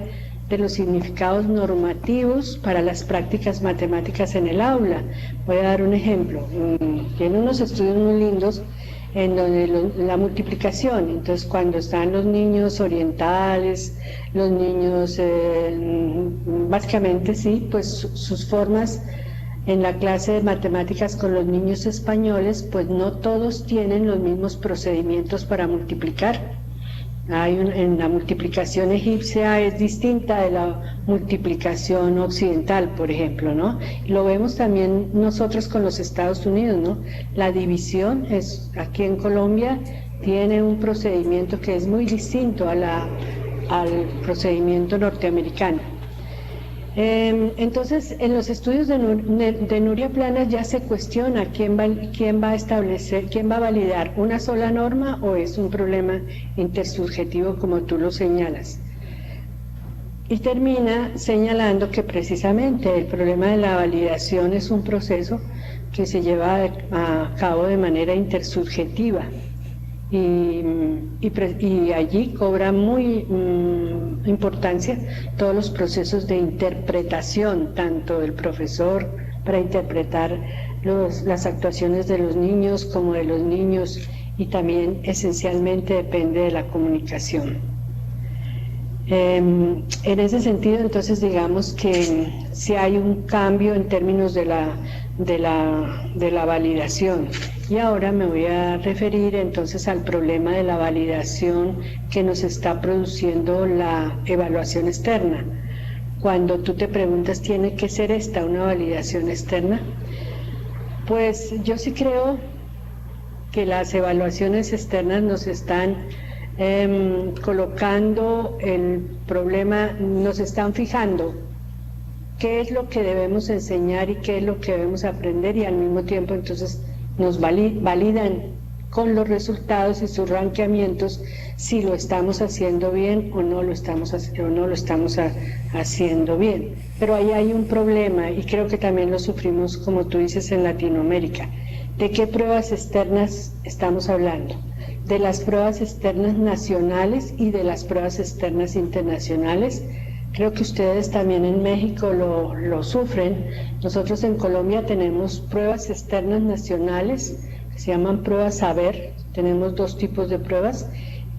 de los significados normativos para las prácticas matemáticas en el aula. Voy a dar un ejemplo. Tiene unos estudios muy lindos en donde la multiplicación, entonces cuando están los niños orientales, los niños, básicamente sí, pues sus formas en la clase de matemáticas con los niños españoles, pues no todos tienen los mismos procedimientos para multiplicar. En la multiplicación egipcia es distinta de la multiplicación occidental, por ejemplo, ¿no? Lo vemos también nosotros con los Estados Unidos, ¿no? La división aquí en Colombia tiene un procedimiento que es muy distinto al procedimiento norteamericano. Entonces, en los estudios de Nuria Planas ya se cuestiona quién va a establecer, quién va a validar una sola norma, o es un problema intersubjetivo como tú lo señalas. Y termina señalando que precisamente el problema de la validación es un proceso que se lleva a cabo de manera intersubjetiva. Y allí cobra muy importancia todos los procesos de interpretación, tanto del profesor para interpretar las actuaciones de los niños como de los niños, y también esencialmente depende de la comunicación. En ese sentido, entonces, digamos que si hay un cambio en términos de la validación. Y ahora me voy a referir entonces al problema de la validación que nos está produciendo la evaluación externa. Cuando tú te preguntas, ¿tiene que ser esta una validación externa? Pues yo sí creo que las evaluaciones externas nos están colocando el problema, nos están fijando qué es lo que debemos enseñar y qué es lo que debemos aprender, y al mismo tiempo entonces nos validan con los resultados y sus ranqueamientos si lo estamos haciendo bien o no lo estamos haciendo bien. Pero ahí hay un problema, y creo que también lo sufrimos, como tú dices, en Latinoamérica. ¿De qué pruebas externas estamos hablando? De las pruebas externas nacionales y de las pruebas externas internacionales. Creo que ustedes también en México lo sufren. Nosotros en Colombia tenemos pruebas externas nacionales que se llaman pruebas saber. Tenemos dos tipos de pruebas,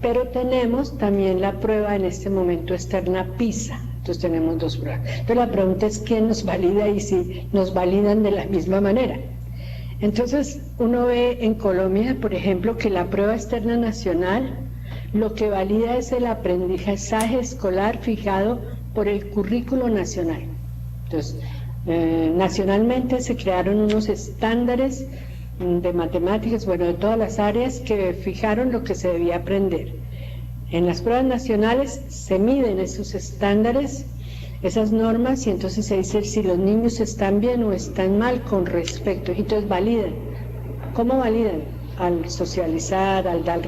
pero tenemos también la prueba en este momento externa PISA. Entonces tenemos dos pruebas. Entonces la pregunta es quién nos valida y si nos validan de la misma manera. Entonces uno ve en Colombia, por ejemplo, que la prueba externa nacional lo que valida es el aprendizaje escolar fijado por el currículo nacional. Entonces, nacionalmente se crearon unos estándares de matemáticas, bueno, de todas las áreas, que fijaron lo que se debía aprender. En las pruebas nacionales se miden esos estándares, esas normas, y entonces se dice si los niños están bien o están mal con respecto, y entonces validan. ¿Cómo validan? Al socializar, al dar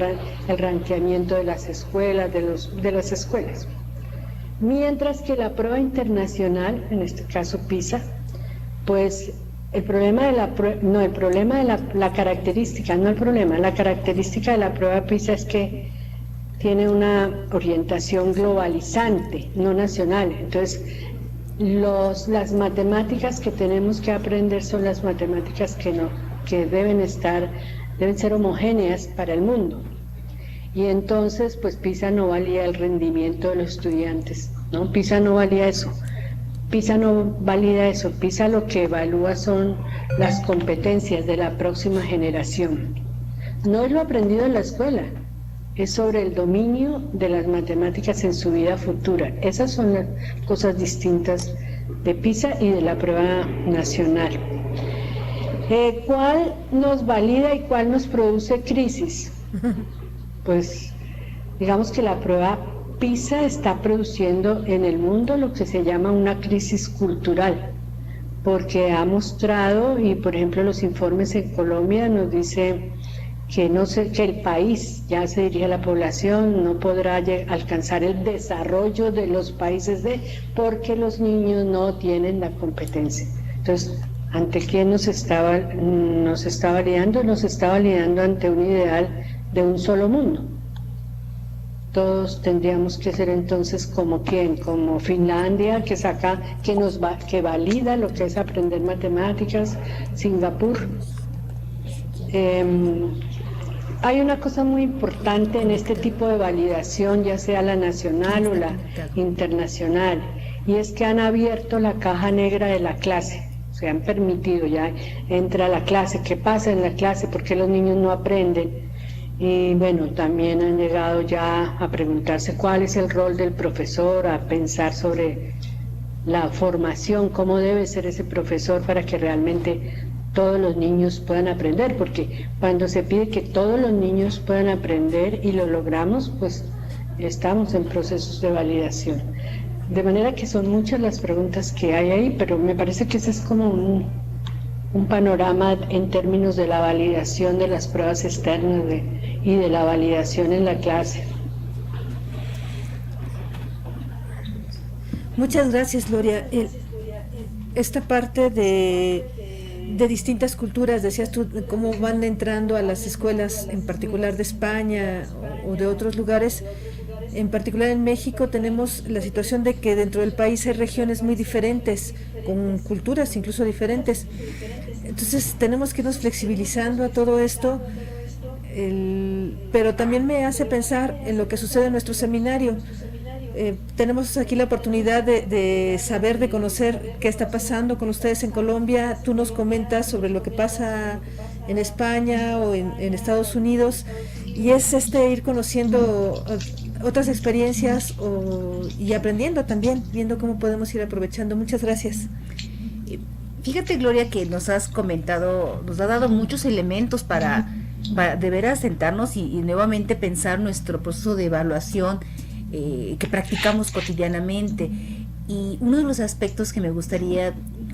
el ranqueamiento de las escuelas, de las escuelas. Mientras que la prueba internacional, en este caso PISA, pues la característica de la prueba PISA es que tiene una orientación globalizante, no nacional. Entonces, las matemáticas que tenemos que aprender son las matemáticas que deben ser homogéneas para el mundo. Y entonces, pues PISA no valía el rendimiento de los estudiantes, ¿no? PISA no valía eso. PISA no valida eso. PISA lo que evalúa son las competencias de la próxima generación. No es lo aprendido en la escuela, es sobre el dominio de las matemáticas en su vida futura. Esas son las cosas distintas de PISA y de la prueba nacional. ¿Cuál nos valida y cuál nos produce crisis? Pues digamos que la prueba PISA está produciendo en el mundo lo que se llama una crisis cultural, porque ha mostrado, y por ejemplo los informes en Colombia nos dice que el país, ya se diría la población, no podrá alcanzar el desarrollo de los países porque los niños no tienen la competencia. Entonces, ¿ante quién nos está validando? Nos está validando ante un ideal de un solo mundo. Todos tendríamos que ser entonces como quién, como Finlandia, que valida lo que es aprender matemáticas, Singapur. Hay una cosa muy importante en este tipo de validación, ya sea la nacional o la internacional, y es que han abierto la caja negra de la clase. Se han permitido, ya entra a la clase, qué pasa en la clase, por qué los niños no aprenden. Y bueno, también han llegado ya a preguntarse cuál es el rol del profesor, a pensar sobre la formación, cómo debe ser ese profesor para que realmente todos los niños puedan aprender, porque cuando se pide que todos los niños puedan aprender y lo logramos, pues estamos en procesos de validación. De manera que son muchas las preguntas que hay ahí, pero me parece que ese es como un panorama en términos de la validación de las pruebas externas y de la validación en la clase. Muchas gracias, Gloria. Esta parte de distintas culturas, decías tú, cómo van entrando a las escuelas, en particular de España o de otros lugares. En particular en México tenemos la situación de que dentro del país hay regiones muy diferentes, con culturas incluso diferentes. Entonces tenemos que irnos flexibilizando a todo esto, pero también me hace pensar en lo que sucede en nuestro seminario. Tenemos aquí la oportunidad de saber, de conocer qué está pasando con ustedes en Colombia. Tú nos comentas sobre lo que pasa en España o en Estados Unidos, y es ir conociendo otras experiencias y aprendiendo también, viendo cómo podemos ir aprovechando. Muchas gracias. Fíjate, Gloria, que nos has comentado, nos ha dado muchos elementos para de veras sentarnos y nuevamente pensar nuestro proceso de evaluación que practicamos cotidianamente. Y uno de los aspectos que me gustaría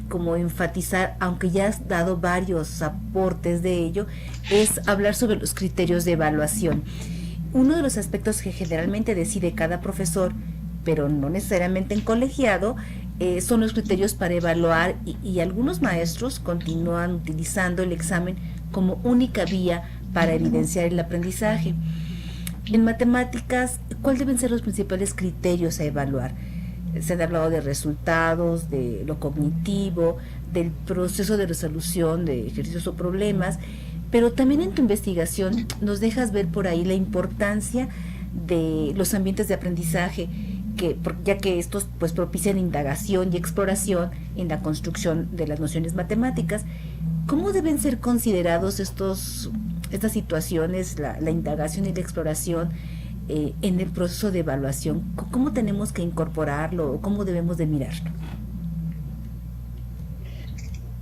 como enfatizar, aunque ya has dado varios aportes de ello, es hablar sobre los criterios de evaluación. Uno de los aspectos que generalmente decide cada profesor, pero no necesariamente en colegiado, son los criterios para evaluar, y algunos maestros continúan utilizando el examen como única vía para evidenciar el aprendizaje. En matemáticas, ¿cuáles deben ser los principales criterios a evaluar? Se han hablado de resultados, de lo cognitivo, del proceso de resolución de ejercicios o problemas, pero también en tu investigación nos dejas ver por ahí la importancia de los ambientes de aprendizaje, ya que estos pues propician indagación y exploración en la construcción de las nociones matemáticas. ¿Cómo deben ser considerados estas situaciones, la indagación y la exploración en el proceso de evaluación? ¿Cómo tenemos que incorporarlo o cómo debemos de mirarlo?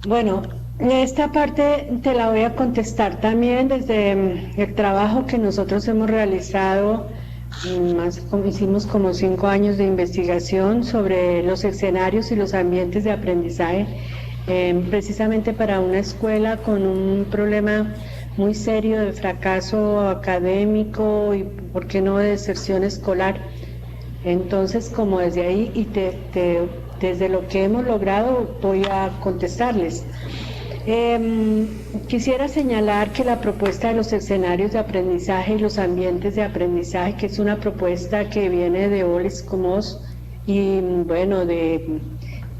Bueno, esta parte te la voy a contestar también desde el trabajo que nosotros hemos realizado. Hicimos como 5 años de investigación sobre los escenarios y los ambientes de aprendizaje, precisamente para una escuela con un problema muy serio de fracaso académico y, ¿por qué no?, de deserción escolar. Entonces, como desde ahí y desde lo que hemos logrado, voy a contestarles. Quisiera señalar que la propuesta de los escenarios de aprendizaje y los ambientes de aprendizaje, que es una propuesta que viene de Oles Comos y bueno,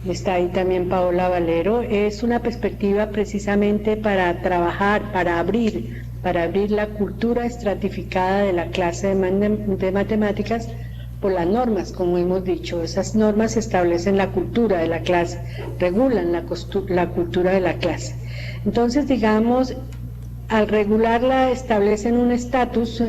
está ahí también Paola Valero, es una perspectiva precisamente para trabajar, para abrir la cultura estratificada de la clase de matemáticas por las normas, como hemos dicho. Esas normas establecen la cultura de la clase, regulan la cultura de la clase. Entonces, digamos, al regularla establecen un estatus,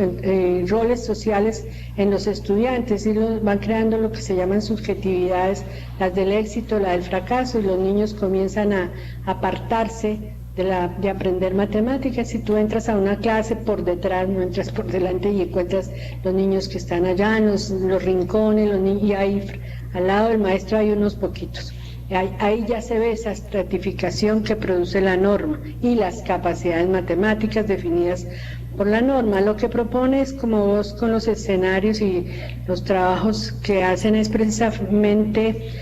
roles sociales en los estudiantes y van creando lo que se llaman subjetividades, las del éxito, la del fracaso, y los niños comienzan a apartarse de aprender matemáticas. Si tú entras a una clase por detrás, no entras por delante y encuentras los niños que están allá en los rincones, y ahí al lado del maestro hay unos poquitos. Ahí ya se ve esa estratificación que produce la norma y las capacidades matemáticas definidas por la norma. Lo que propone es, como vos con los escenarios y los trabajos que hacen, es precisamente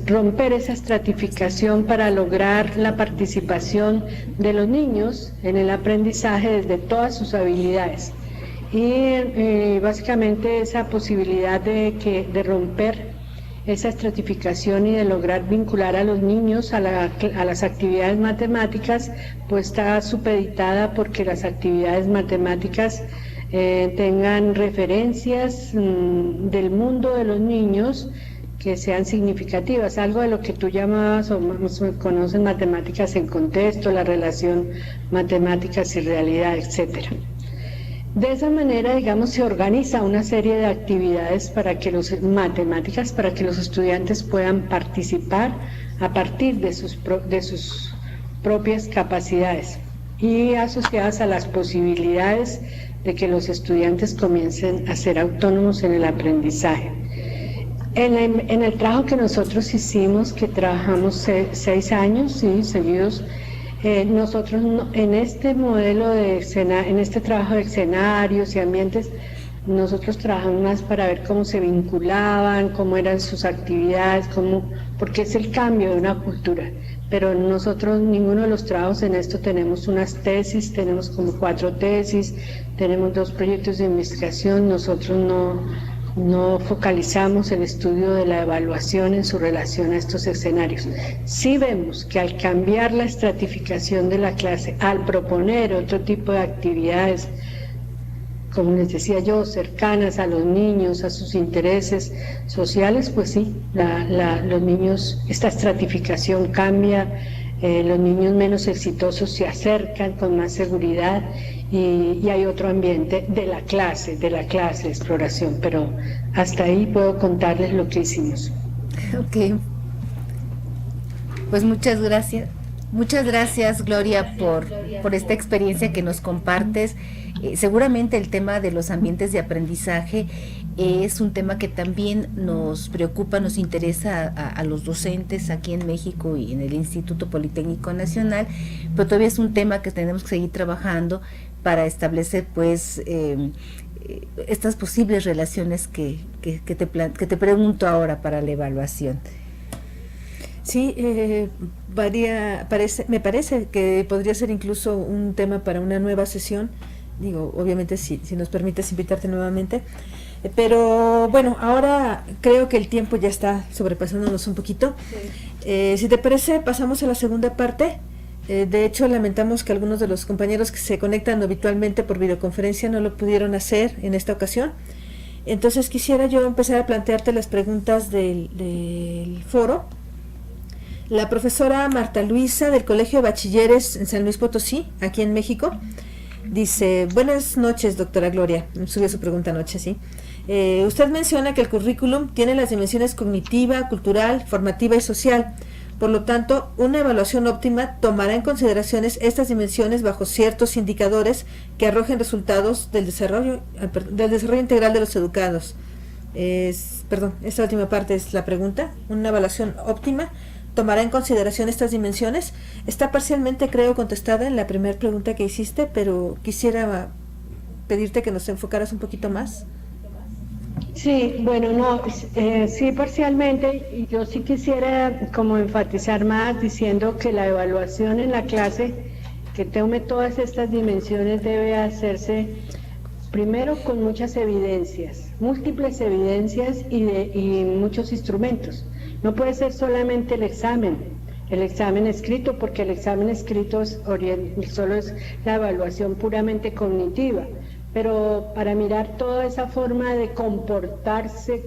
romper esa estratificación para lograr la participación de los niños en el aprendizaje desde todas sus habilidades, y básicamente esa posibilidad de romper esa estratificación y de lograr vincular a los niños a las actividades matemáticas, pues está supeditada porque las actividades matemáticas tengan referencias del mundo de los niños que sean significativas, algo de lo que tú llamabas o conoces matemáticas en contexto, la relación matemáticas y realidad, etcétera. De esa manera, digamos, se organiza una serie de actividades para que los estudiantes puedan participar a partir de sus propias capacidades y asociadas a las posibilidades de que los estudiantes comiencen a ser autónomos en el aprendizaje. En el trabajo que nosotros hicimos, que trabajamos 6 años seguidos, nosotros en este modelo en este trabajo de escenarios y ambientes, nosotros trabajamos más para ver cómo se vinculaban, cómo eran sus actividades, porque es el cambio de una cultura. Pero nosotros, ninguno de los trabajos en esto tenemos unas tesis, tenemos como 4 tesis, tenemos 2 proyectos de investigación. Nosotros no focalizamos el estudio de la evaluación en su relación a estos escenarios. Sí vemos que al cambiar la estratificación de la clase, al proponer otro tipo de actividades, como les decía yo, cercanas a los niños, a sus intereses sociales, pues sí, los niños, esta estratificación cambia, los niños menos exitosos se acercan con más seguridad y hay otro ambiente de la clase de exploración, pero hasta ahí puedo contarles lo que hicimos. Ok, pues muchas gracias. Muchas gracias, Gloria, por esta experiencia que nos compartes. Seguramente el tema de los ambientes de aprendizaje es un tema que también nos preocupa, nos interesa a los docentes aquí en México y en el Instituto Politécnico Nacional, pero todavía es un tema que tenemos que seguir trabajando para establecer, pues, estas posibles relaciones que te pregunto ahora para la evaluación. Sí, me parece que podría ser incluso un tema para una nueva sesión. Digo, obviamente si nos permites invitarte nuevamente, pero bueno, ahora creo que el tiempo ya está sobrepasándonos un poquito. Sí. Si te parece, pasamos a la segunda parte. De hecho, lamentamos que algunos de los compañeros que se conectan habitualmente por videoconferencia no lo pudieron hacer en esta ocasión. Entonces quisiera yo empezar a plantearte las preguntas del foro. La profesora Marta Luisa del Colegio de Bachilleres en San Luis Potosí, aquí en México, dice: buenas noches, doctora Gloria. Subió su pregunta anoche, sí. Usted menciona que el currículum tiene las dimensiones cognitiva, cultural, formativa y social. Por lo tanto, una evaluación óptima tomará en consideración estas dimensiones bajo ciertos indicadores que arrojen resultados del desarrollo integral de los educados. Esta última parte es la pregunta. Una evaluación óptima tomará en consideración estas dimensiones. Está parcialmente, creo, contestada en la primera pregunta que hiciste, pero quisiera pedirte que nos enfocaras un poquito más. Sí, bueno, no, sí parcialmente, y yo sí quisiera como enfatizar más diciendo que la evaluación en la clase, que tome todas estas dimensiones, debe hacerse primero con muchas evidencias, múltiples evidencias y muchos instrumentos. No puede ser solamente el examen escrito, porque el examen escrito solo es la evaluación puramente cognitiva. Pero para mirar toda esa forma de comportarse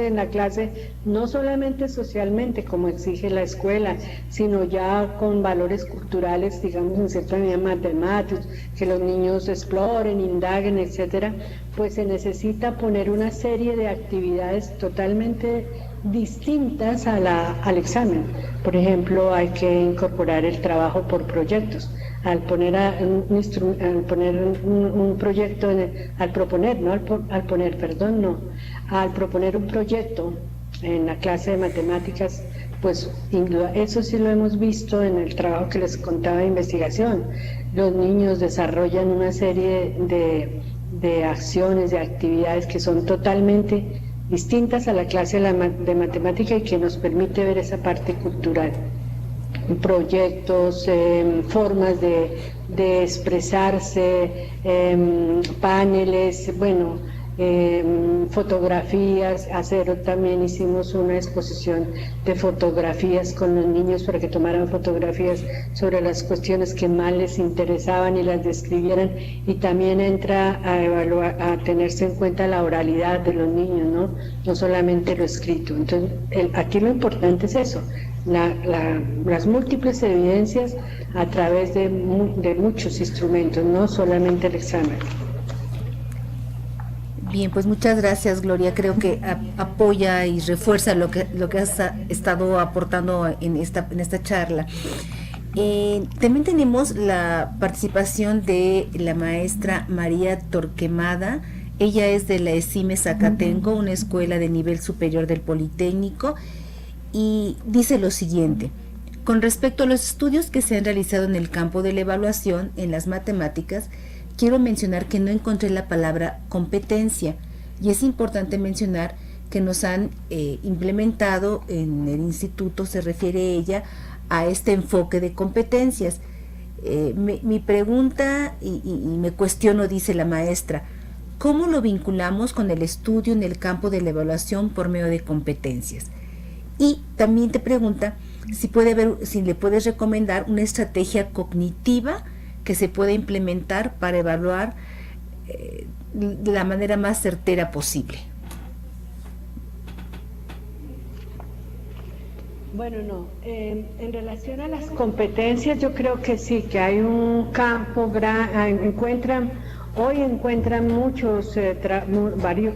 en la clase, no solamente socialmente como exige la escuela, sino ya con valores culturales, digamos en cierta medida matemáticos, que los niños exploren, indaguen, etcétera, pues se necesita poner una serie de actividades totalmente distintas al examen. Por ejemplo, hay que incorporar el trabajo por proyectos. Al proponer un proyecto en la clase de matemáticas, pues eso sí lo hemos visto en el trabajo que les contaba de investigación. Los niños desarrollan una serie de acciones, de actividades que son totalmente distintas a la clase de matemática y que nos permite ver esa parte cultural. Proyectos, formas de expresarse, paneles, bueno, fotografías. También hicimos una exposición de fotografías con los niños para que tomaran fotografías sobre las cuestiones que más les interesaban y las describieran, y también entra a tenerse en cuenta la oralidad de los niños, no solamente lo escrito. Entonces aquí lo importante es eso, las múltiples evidencias a través de muchos instrumentos, no solamente el examen. Bien, pues muchas gracias, Gloria. Creo que apoya y refuerza lo que has estado aportando en esta charla. También tenemos la participación de la maestra María Torquemada. Ella es de la ESIME Zacatenco, una escuela de nivel superior del Politécnico, y dice lo siguiente: con respecto a los estudios que se han realizado en el campo de la evaluación en las matemáticas, quiero mencionar que no encontré la palabra competencia, y es importante mencionar que nos han implementado en el instituto, se refiere ella a este enfoque de competencias. Mi pregunta y me cuestiono, dice la maestra, ¿cómo lo vinculamos con el estudio en el campo de la evaluación por medio de competencias? Y también te pregunta si le puedes recomendar una estrategia cognitiva que se puede implementar para evaluar de la manera más certera posible. Bueno, en relación a las competencias, yo creo que sí, que hay un campo hoy encuentran muchos,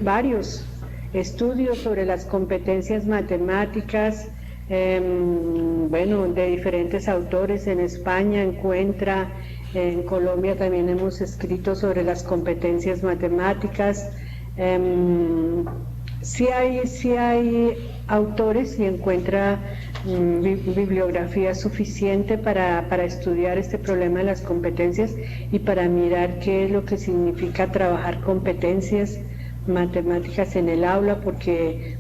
varios estudios sobre las competencias matemáticas, de diferentes autores. En España encuentra, en Colombia también hemos escrito sobre las competencias matemáticas. Sí hay autores y encuentra bibliografía suficiente para estudiar este problema de las competencias y para mirar qué es lo que significa trabajar competencias matemáticas en el aula, porque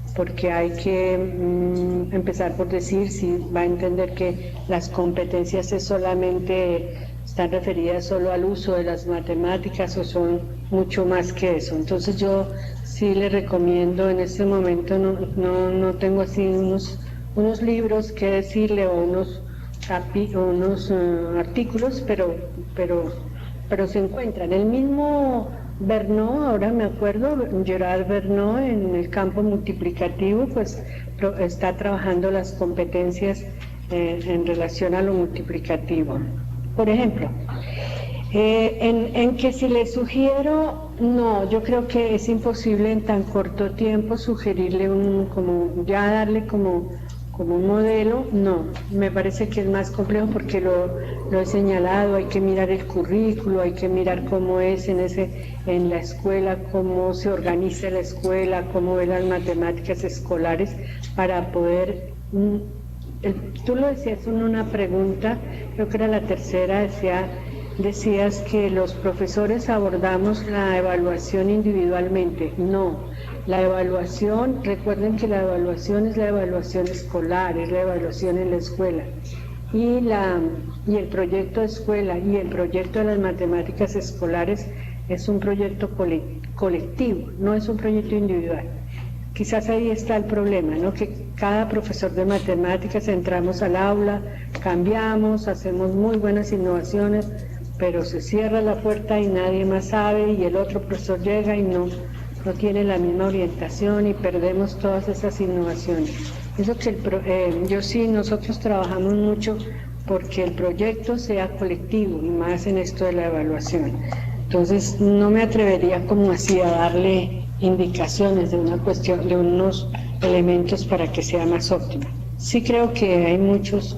hay que empezar por decir si va a entender que las competencias están referidas solo al uso de las matemáticas o son mucho más que eso. Entonces yo sí le recomiendo, en este momento no tengo así unos libros que decirle o unos artículos, pero se encuentran. El mismo Verneau, ahora me acuerdo, Gerard Verneau, en el campo multiplicativo, pues está trabajando las competencias en relación a lo multiplicativo. Por ejemplo, en que si le sugiero, no, yo creo que es imposible en tan corto tiempo sugerirle darle como un modelo. No, me parece que es más complejo porque lo he señalado. Hay que mirar el currículo, hay que mirar cómo es en la escuela, cómo se organiza la escuela, cómo ve las matemáticas escolares para poder. Tú lo decías en una pregunta, creo que era la tercera, decía decías que los profesores abordamos la evaluación individualmente. No, la evaluación, recuerden que la evaluación es la evaluación escolar, es la evaluación en la escuela. Y el proyecto de escuela y el proyecto de las matemáticas escolares es un proyecto colectivo, no es un proyecto individual. Quizás ahí está el problema, ¿no? Que cada profesor de matemáticas entramos al aula, cambiamos, hacemos muy buenas innovaciones, pero se cierra la puerta y nadie más sabe, y el otro profesor llega y no tiene la misma orientación y perdemos todas esas innovaciones. Eso que nosotros trabajamos mucho porque el proyecto sea colectivo, y más en esto de la evaluación. Entonces no me atrevería como así a darle indicaciones de una cuestión, de unos elementos para que sea más óptimo. Sí creo que hay muchos,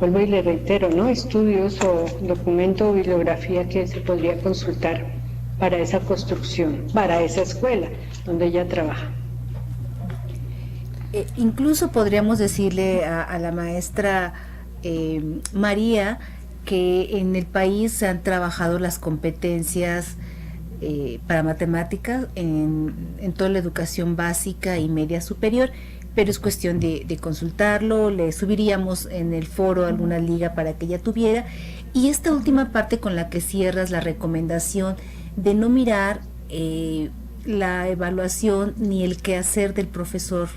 vuelvo y le reitero, ¿no? Estudios o documento o bibliografía que se podría consultar para esa construcción, para esa escuela donde ella trabaja. Incluso podríamos decirle a la maestra María que en el país se han trabajado las competencias para matemáticas en toda la educación básica y media superior, pero es cuestión de consultarlo. Le subiríamos en el foro alguna liga para que ella tuviera. Y esta última parte con la que cierras, la recomendación de no mirar la evaluación ni el quehacer del profesor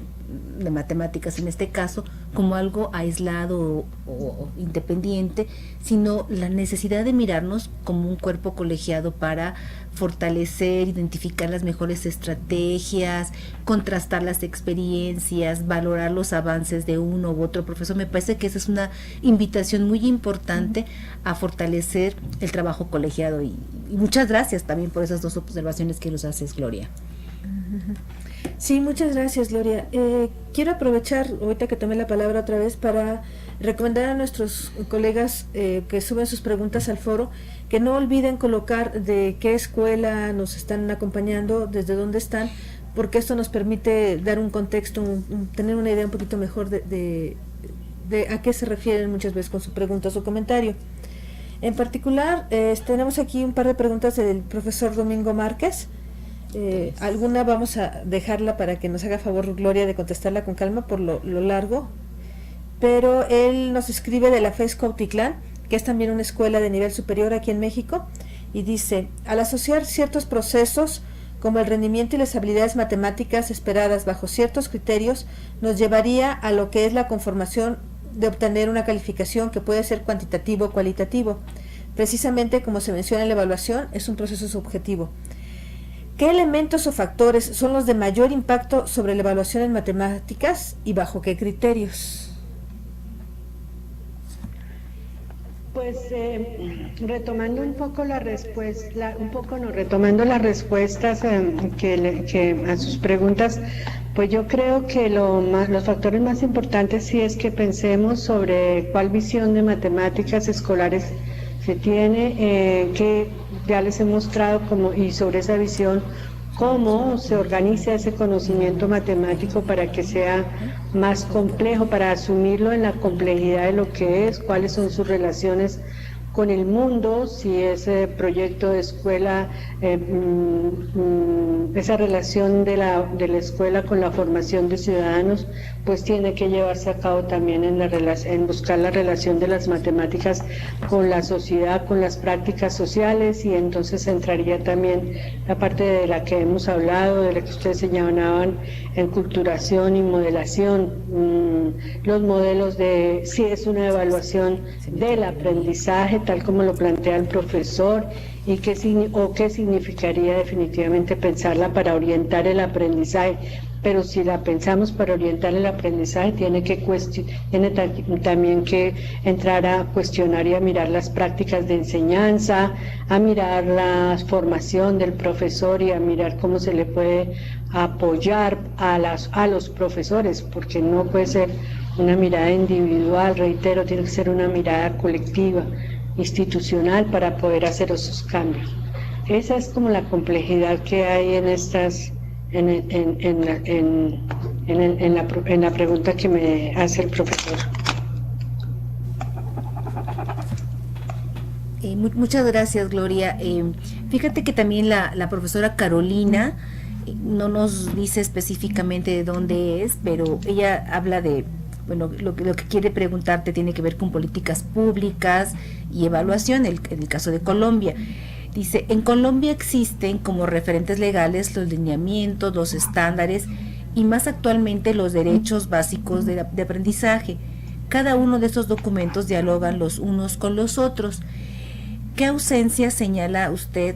de matemáticas en este caso como algo aislado o independiente, sino la necesidad de mirarnos como un cuerpo colegiado para fortalecer, identificar las mejores estrategias, contrastar las experiencias, valorar los avances de uno u otro profesor. Me parece que esa es una invitación muy importante a fortalecer el trabajo colegiado, y muchas gracias también por esas dos observaciones que nos haces, Gloria. Sí, muchas gracias, Gloria. Quiero aprovechar, ahorita que tomé la palabra otra vez, para recomendar a nuestros colegas que suben sus preguntas al foro, que no olviden colocar de qué escuela nos están acompañando, desde dónde están, porque esto nos permite dar un contexto, tener una idea un poquito mejor de a qué se refieren muchas veces con su pregunta o su comentario. En particular, tenemos aquí un par de preguntas del profesor Domingo Márquez. Alguna vamos a dejarla para que nos haga favor Gloria de contestarla con calma por lo largo, pero él nos escribe de la FES Cuautitlán, que es también una escuela de nivel superior aquí en México, y dice: al asociar ciertos procesos como el rendimiento y las habilidades matemáticas esperadas bajo ciertos criterios, nos llevaría a lo que es la conformación de obtener una calificación que puede ser cuantitativo o cualitativo. Precisamente como se menciona en la evaluación, es un proceso subjetivo. ¿Qué elementos o factores son los de mayor impacto sobre la evaluación en matemáticas y bajo qué criterios? Pues retomando un poco la respuesta, retomando las respuestas que a sus preguntas, pues yo creo que los factores más importantes sí es que pensemos sobre cuál visión de matemáticas escolares se tiene, que ya les he mostrado y sobre esa visión cómo se organiza ese conocimiento matemático para que sea más complejo, para asumirlo en la complejidad de lo que es, cuáles son sus relaciones con el mundo, si ese proyecto de escuela, esa relación de la escuela con la formación de ciudadanos, pues tiene que llevarse a cabo también en buscar la relación de las matemáticas con la sociedad, con las prácticas sociales, y entonces entraría también la parte de la que hemos hablado, de la que ustedes señalaban, enculturación y modelación, los modelos de si es una evaluación del aprendizaje, tal como lo plantea el profesor, y qué significaría definitivamente pensarla para orientar el aprendizaje. Pero si la pensamos para orientar el aprendizaje, tiene también que entrar a cuestionar y a mirar las prácticas de enseñanza, a mirar la formación del profesor y a mirar cómo se le puede apoyar a los profesores, porque no puede ser una mirada individual, reitero, tiene que ser una mirada colectiva, institucional, para poder hacer esos cambios. Esa es como la complejidad que hay en estas, en la pregunta que me hace el profesor. Muchas gracias, Gloria. Fíjate que también la profesora Carolina no nos dice específicamente de dónde es, pero ella habla de, bueno, lo que quiere preguntarte tiene que ver con políticas públicas y evaluación, en el caso de Colombia. Dice, en Colombia existen como referentes legales los lineamientos, los estándares y más actualmente los derechos básicos de aprendizaje. Cada uno de estos documentos dialogan los unos con los otros. ¿Qué ausencia señala usted,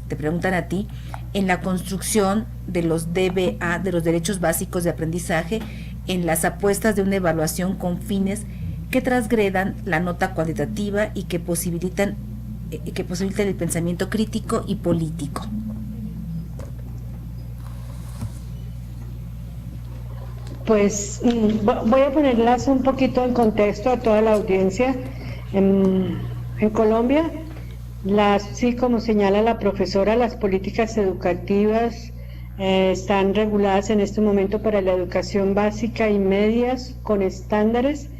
te preguntan a ti, en la construcción de los DBA, de los derechos básicos de aprendizaje, en las apuestas de una evaluación con fines que transgredan la nota cuantitativa y que posibilitan el pensamiento crítico y político? Pues voy a ponerlas un poquito en contexto a toda la audiencia. En Colombia, sí, como señala la profesora, las políticas educativas están reguladas en este momento para la educación básica y medias con estándares,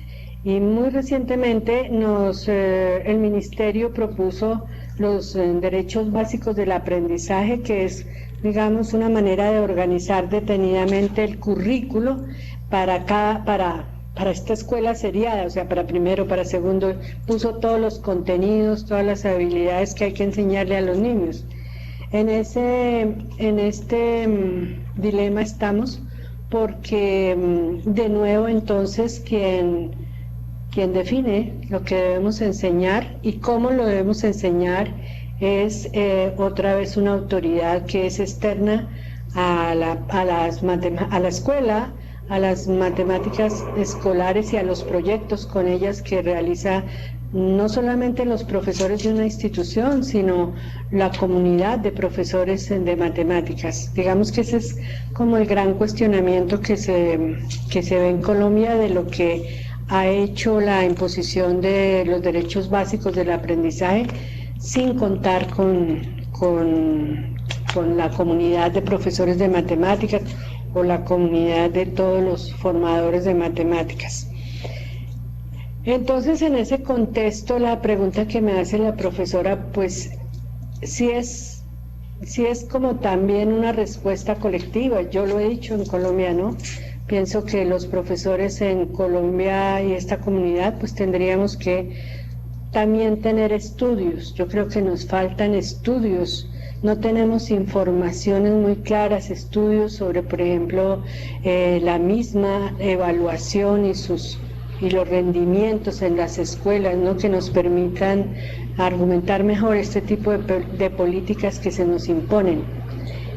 y muy recientemente el Ministerio propuso los derechos básicos del aprendizaje, que es, digamos, una manera de organizar detenidamente el currículo para esta escuela seriada, o sea, para primero, para segundo, puso todos los contenidos, todas las habilidades que hay que enseñarle a los niños. En este dilema estamos, porque de nuevo entonces quien define lo que debemos enseñar y cómo lo debemos enseñar es otra vez una autoridad que es externa a la escuela, a las matemáticas escolares y a los proyectos con ellas que realiza no solamente los profesores de una institución, sino la comunidad de profesores de matemáticas. Digamos que ese es como el gran cuestionamiento que se ve en Colombia de lo que ha hecho la imposición de los derechos básicos del aprendizaje, sin contar con la comunidad de profesores de matemáticas o la comunidad de todos los formadores de matemáticas. Entonces, en ese contexto, la pregunta que me hace la profesora, pues sí es como también una respuesta colectiva. Yo lo he dicho en Colombia, ¿no? Pienso que los profesores en Colombia y esta comunidad, pues tendríamos que también tener estudios. Yo creo que nos faltan estudios. No tenemos informaciones muy claras, estudios sobre, por ejemplo, la misma evaluación y los rendimientos en las escuelas, ¿no?, que nos permitan argumentar mejor este tipo de políticas que se nos imponen.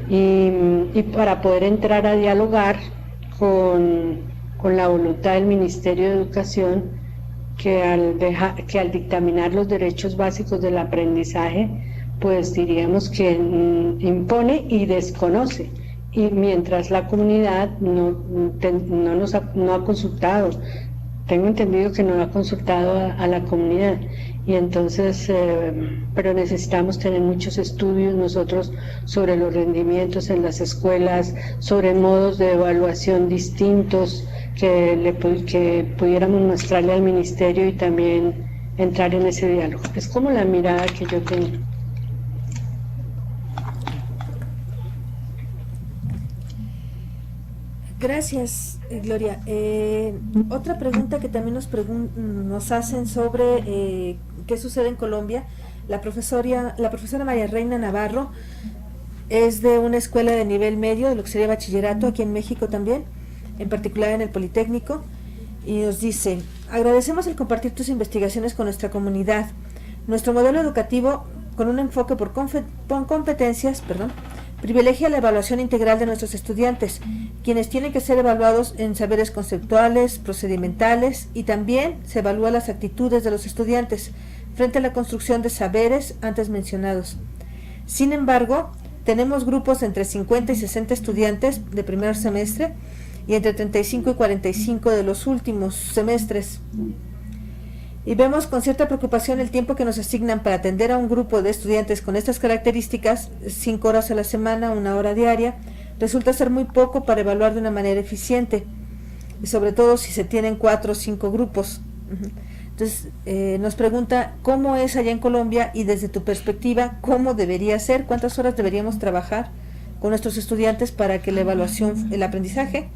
Y para poder entrar a dialogar con la voluntad del Ministerio de Educación, que al dictaminar los derechos básicos del aprendizaje, pues diríamos que impone y desconoce, y mientras la comunidad no ha consultado. Tengo entendido que no ha consultado a la comunidad, y entonces, pero necesitamos tener muchos estudios nosotros sobre los rendimientos en las escuelas, sobre modos de evaluación distintos que pudiéramos mostrarle al ministerio y también entrar en ese diálogo. Es como la mirada que yo tengo. Gracias, Gloria. Otra pregunta que también nos hacen sobre qué sucede en Colombia. La profesora María Reina Navarro es de una escuela de nivel medio, de lo que sería bachillerato, aquí en México también, en particular en el Politécnico, y nos dice: agradecemos el compartir tus investigaciones con nuestra comunidad. Nuestro modelo educativo, con un enfoque por competencias, privilegia la evaluación integral de nuestros estudiantes, quienes tienen que ser evaluados en saberes conceptuales, procedimentales, y también se evalúan las actitudes de los estudiantes frente a la construcción de saberes antes mencionados. Sin embargo, tenemos grupos entre 50 y 60 estudiantes de primer semestre y entre 35 y 45 de los últimos semestres. Y vemos con cierta preocupación el tiempo que nos asignan para atender a un grupo de estudiantes con estas características, 5 horas a la semana, 1 hora diaria, resulta ser muy poco para evaluar de una manera eficiente, y sobre todo si se tienen 4 o 5 grupos. Entonces, nos pregunta cómo es allá en Colombia y desde tu perspectiva, cómo debería ser, cuántas horas deberíamos trabajar con nuestros estudiantes para que la evaluación, el aprendizaje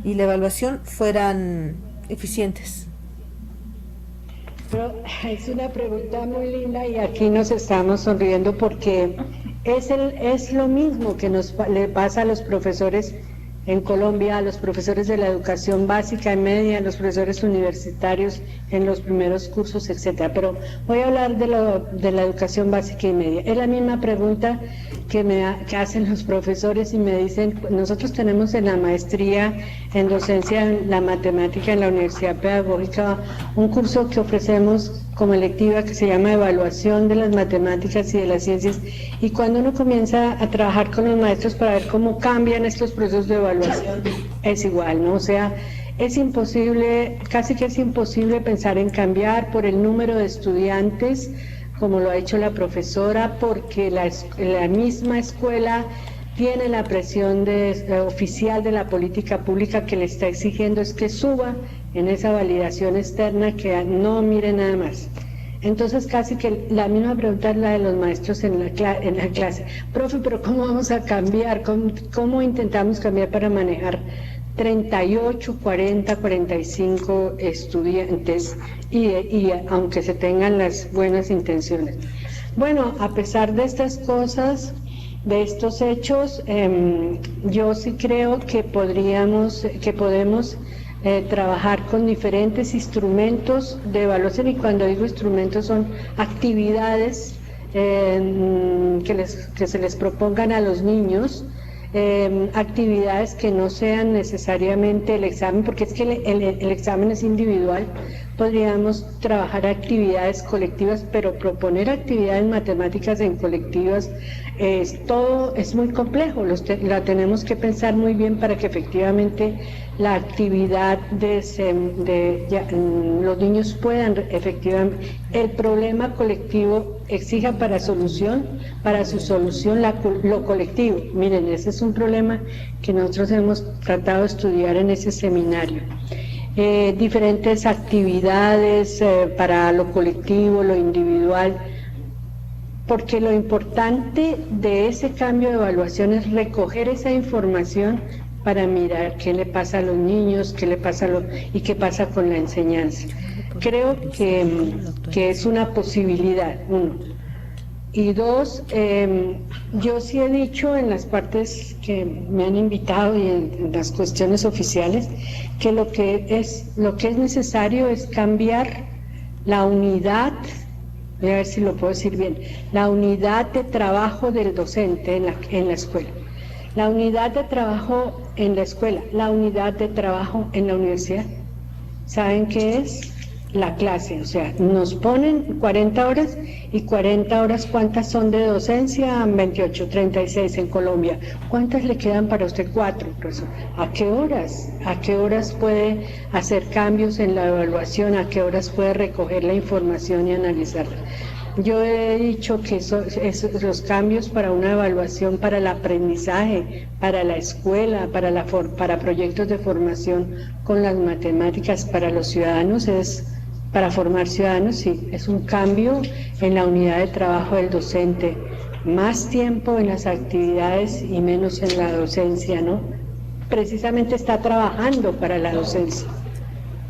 y la evaluación fueran eficientes. Pero es una pregunta muy linda y aquí nos estamos sonriendo porque es lo mismo que le pasa a los profesores en Colombia, a los profesores de la educación básica y media, a los profesores universitarios en los primeros cursos, etcétera. Pero voy a hablar de la educación básica y media. Es la misma pregunta que hacen los profesores y me dicen, nosotros tenemos en la maestría en docencia en la matemática en la Universidad Pedagógica un curso que ofrecemos como electiva que se llama Evaluación de las Matemáticas y de las Ciencias, y cuando uno comienza a trabajar con los maestros para ver cómo cambian estos procesos de evaluación, es igual, ¿no? O sea, es imposible, casi que es imposible pensar en cambiar por el número de estudiantes, como lo ha hecho la profesora, porque la misma escuela tiene la presión oficial de la política pública que le está exigiendo es que suba en esa validación externa, que no mire nada más. Entonces casi que la misma pregunta es la de los maestros en la clase. Profe, pero ¿cómo vamos a cambiar? ¿Cómo intentamos cambiar para manejar 38, 40, 45 estudiantes y aunque se tengan las buenas intenciones? Bueno, a pesar de estas cosas, de estos hechos, yo sí creo que podemos trabajar con diferentes instrumentos de evaluación, y cuando digo instrumentos son actividades que se les propongan a los niños, actividades que no sean necesariamente el examen, porque es que el examen es individual. Podríamos trabajar actividades colectivas, pero proponer actividades matemáticas en colectivas es muy complejo, la tenemos que pensar muy bien para que efectivamente la actividad los niños puedan efectivamente, el problema colectivo exija para su solución lo colectivo. Miren, ese es un problema que nosotros hemos tratado de estudiar en ese seminario. Diferentes actividades para lo colectivo, lo individual, porque lo importante de ese cambio de evaluación es recoger esa información para mirar qué le pasa a los niños, qué le pasa y qué pasa con la enseñanza. Creo que es una posibilidad, uno. Y dos, yo sí he dicho en las partes que me han invitado y en las cuestiones oficiales que lo que es necesario es cambiar la unidad, voy a ver si lo puedo decir bien, la unidad de trabajo del docente en la escuela, la unidad de trabajo en la escuela, la unidad de trabajo en la universidad. ¿Saben qué es? La clase, o sea, nos ponen 40 horas y 40 horas, ¿cuántas son de docencia? 28, 36 en Colombia. ¿Cuántas le quedan para usted? 4, profesor. ¿A qué horas? ¿A qué horas puede hacer cambios en la evaluación? ¿A qué horas puede recoger la información y analizarla? Yo he dicho que los cambios para una evaluación, para el aprendizaje, para la escuela, para proyectos de formación con las matemáticas para los ciudadanos, para formar ciudadanos, sí, es un cambio en la unidad de trabajo del docente, más tiempo en las actividades y menos en la docencia, ¿no? Precisamente está trabajando para la docencia,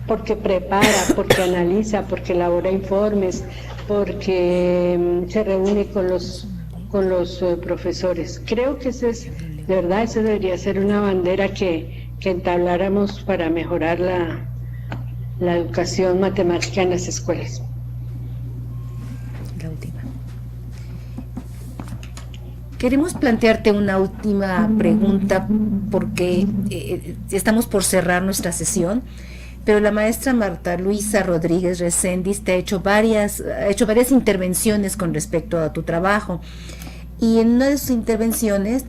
porque prepara, porque analiza, porque elabora informes, porque se reúne con los profesores. Creo que de verdad, eso debería ser una bandera que entabláramos para mejorar la educación matemática en las escuelas. La última. Queremos plantearte una última pregunta porque estamos por cerrar nuestra sesión, pero la maestra Marta Luisa Rodríguez Recendis te ha hecho varias intervenciones con respecto a tu trabajo, y en una de sus intervenciones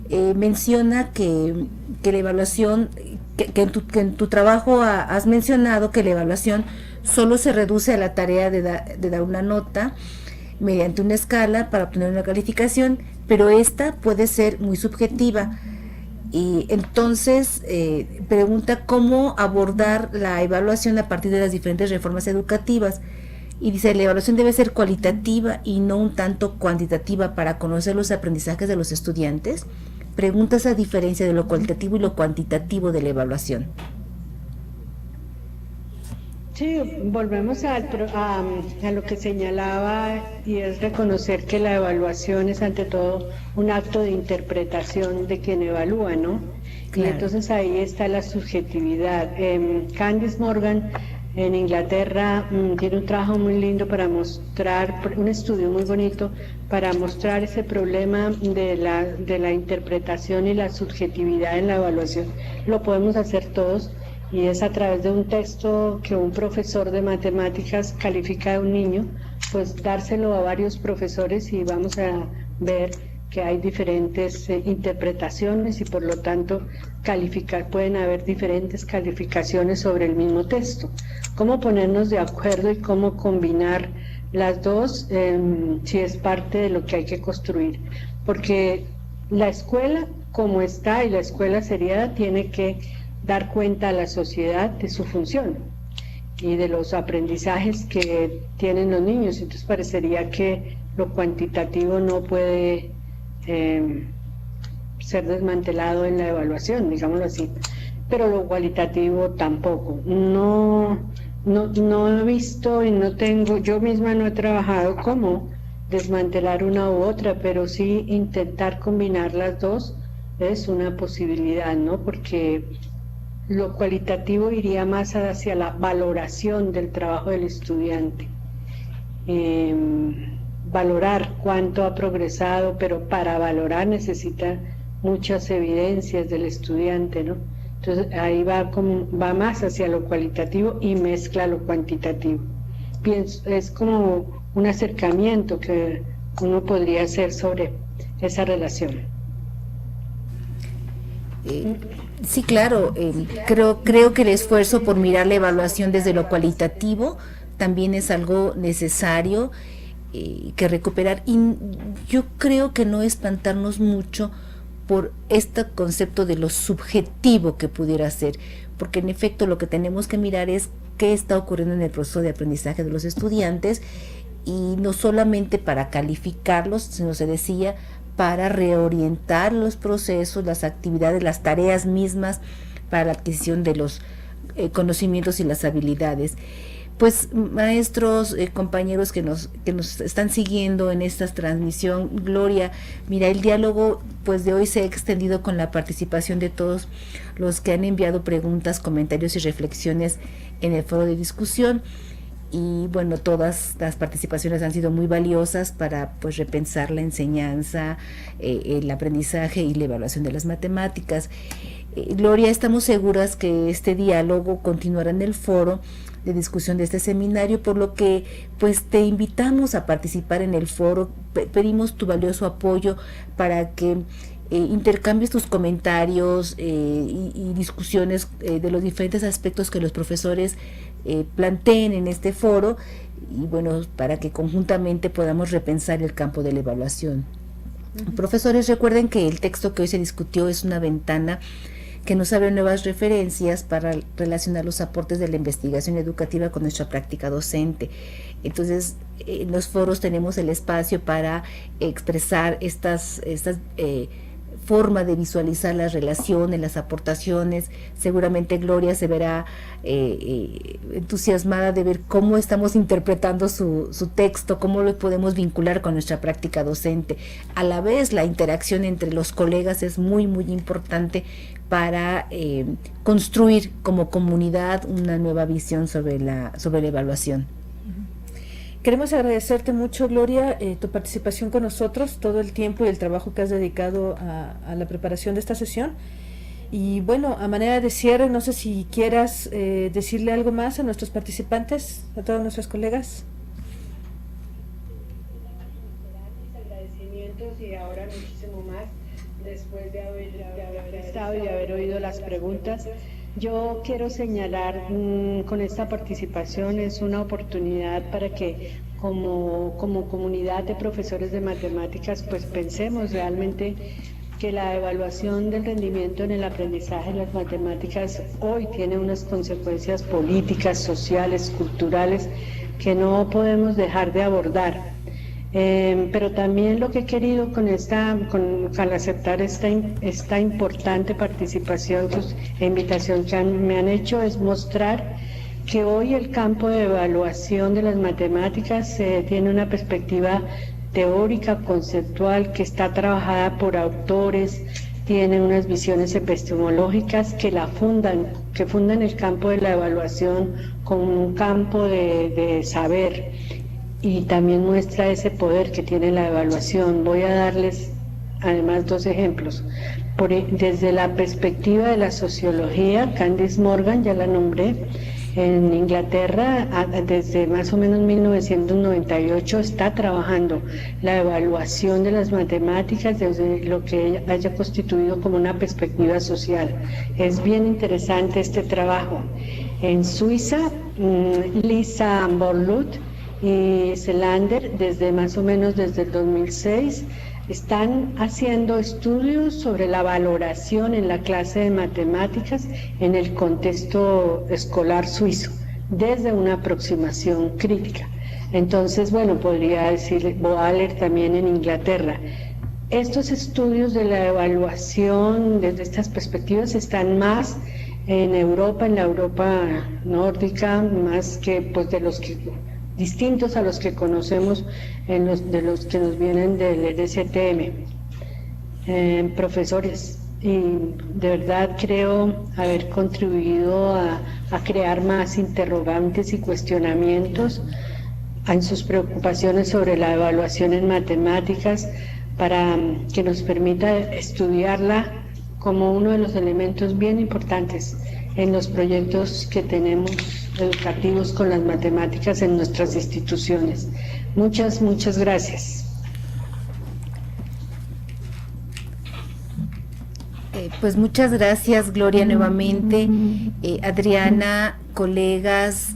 menciona que la evaluación, que en tu trabajo has mencionado que la evaluación solo se reduce a la tarea de dar una nota mediante una escala para obtener una calificación, pero esta puede ser muy subjetiva. Y entonces pregunta cómo abordar la evaluación a partir de las diferentes reformas educativas. Y dice, la evaluación debe ser cualitativa y no un tanto cuantitativa para conocer los aprendizajes de los estudiantes. Pregunta esa diferencia de lo cualitativo y lo cuantitativo de la evaluación. Sí, volvemos a lo que señalaba, y es reconocer que la evaluación es ante todo un acto de interpretación de quien evalúa, ¿no? Claro. Y entonces ahí está la subjetividad. Candice Morgan en Inglaterra tiene un trabajo muy lindo para mostrar, un estudio muy bonito para mostrar ese problema de la interpretación y la subjetividad en la evaluación. Lo podemos hacer todos, y es a través de un texto que un profesor de matemáticas califica a un niño, pues dárselo a varios profesores y vamos a ver que hay diferentes interpretaciones y por lo tanto pueden haber diferentes calificaciones sobre el mismo texto. Cómo ponernos de acuerdo y cómo combinar las dos, si es parte de lo que hay que construir, porque la escuela como está, y la escuela seriada, tiene que dar cuenta a la sociedad de su función y de los aprendizajes que tienen los niños. Entonces parecería que lo cuantitativo no puede ser desmantelado en la evaluación, digámoslo así, pero lo cualitativo tampoco. No he visto y no tengo, yo misma no he trabajado cómo desmantelar una u otra, pero sí intentar combinar las dos es una posibilidad, ¿no? Porque lo cualitativo iría más hacia la valoración del trabajo del estudiante, valorar cuánto ha progresado, pero para valorar necesita muchas evidencias del estudiante, ¿no? Entonces ahí va más hacia lo cualitativo y mezcla lo cuantitativo. Es como un acercamiento que uno podría hacer sobre esa relación. Sí, claro, creo que el esfuerzo por mirar la evaluación desde lo cualitativo también es algo necesario que recuperar, y yo creo que no espantarnos mucho por este concepto de lo subjetivo que pudiera ser, porque en efecto lo que tenemos que mirar es qué está ocurriendo en el proceso de aprendizaje de los estudiantes, y no solamente para calificarlos, sino, se decía, para reorientar los procesos, las actividades, las tareas mismas para la adquisición de los conocimientos y las habilidades. Pues maestros, compañeros que nos están siguiendo en esta transmisión, Gloria, mira, el diálogo pues de hoy se ha extendido con la participación de todos los que han enviado preguntas, comentarios y reflexiones en el foro de discusión. Y bueno, todas las participaciones han sido muy valiosas para pues repensar la enseñanza, el aprendizaje y la evaluación de las matemáticas. Gloria, estamos seguras que este diálogo continuará en el foro de discusión de este seminario, por lo que pues te invitamos a participar en el foro. Pedimos tu valioso apoyo para que intercambies tus comentarios y discusiones de los diferentes aspectos que los profesores planteen en este foro, y bueno, para que conjuntamente podamos repensar el campo de la evaluación. Profesores, recuerden que el texto que hoy se discutió es una ventana que nos abre nuevas referencias para relacionar los aportes de la investigación educativa con nuestra práctica docente. Entonces, en los foros tenemos el espacio para expresar estas forma de visualizar las relaciones, las aportaciones. Seguramente Gloria se verá entusiasmada de ver cómo estamos interpretando su texto, cómo lo podemos vincular con nuestra práctica docente. A la vez, la interacción entre los colegas es muy, muy importante para construir como comunidad una nueva visión sobre la evaluación. Queremos agradecerte mucho, Gloria, tu participación con nosotros, todo el tiempo y el trabajo que has dedicado a la preparación de esta sesión. Y bueno, a manera de cierre, no sé si quieras decirle algo más a nuestros participantes, a todos nuestros colegas. Mis agradecimientos, y ahora muchísimo más, después de haber estado y de haber oído las preguntas. Yo quiero señalar con esta participación es una oportunidad para que como comunidad de profesores de matemáticas pues pensemos realmente que la evaluación del rendimiento en el aprendizaje de las matemáticas hoy tiene unas consecuencias políticas, sociales, culturales que no podemos dejar de abordar. Pero también lo que he querido al aceptar esta importante participación e invitación que me han hecho es mostrar que hoy el campo de evaluación de las matemáticas tiene una perspectiva teórica, conceptual, que está trabajada por autores, tiene unas visiones epistemológicas que fundan el campo de la evaluación como un campo de saber, y también muestra ese poder que tiene la evaluación. Voy a darles además dos ejemplos. Desde la perspectiva de la sociología, Candice Morgan, ya la nombré, en Inglaterra, desde más o menos 1998, está trabajando la evaluación de las matemáticas desde lo que haya constituido como una perspectiva social. Es bien interesante este trabajo. En Suiza, Lisa Borluth y Selander, desde más o menos desde el 2006, están haciendo estudios sobre la valoración en la clase de matemáticas en el contexto escolar suizo, desde una aproximación crítica. Entonces, bueno, podría decir Boaler también en Inglaterra. Estos estudios de la evaluación desde estas perspectivas están más en Europa, en la Europa nórdica, más que pues distintos a los que conocemos de los que nos vienen del STM, profesores, y de verdad creo haber contribuido a crear más interrogantes y cuestionamientos en sus preocupaciones sobre la evaluación en matemáticas, para que nos permita estudiarla como uno de los elementos bien importantes en los proyectos que tenemos educativos con las matemáticas en nuestras instituciones. Muchas gracias. Pues muchas gracias, Gloria, nuevamente. Adriana, colegas,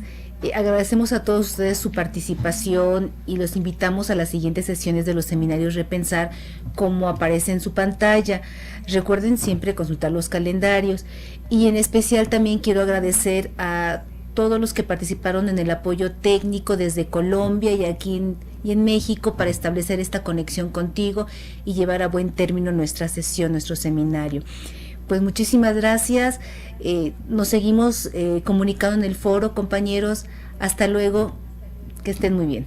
agradecemos a todos ustedes su participación y los invitamos a las siguientes sesiones de los seminarios Repensar, como aparece en su pantalla. Recuerden siempre consultar los calendarios, y en especial también quiero agradecer a todos los que participaron en el apoyo técnico desde Colombia y aquí en México para establecer esta conexión contigo y llevar a buen término nuestra sesión, nuestro seminario. Pues muchísimas gracias. Nos seguimos comunicando en el foro, compañeros. Hasta luego. Que estén muy bien.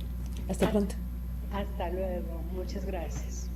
Hasta pronto. Hasta luego. Muchas gracias.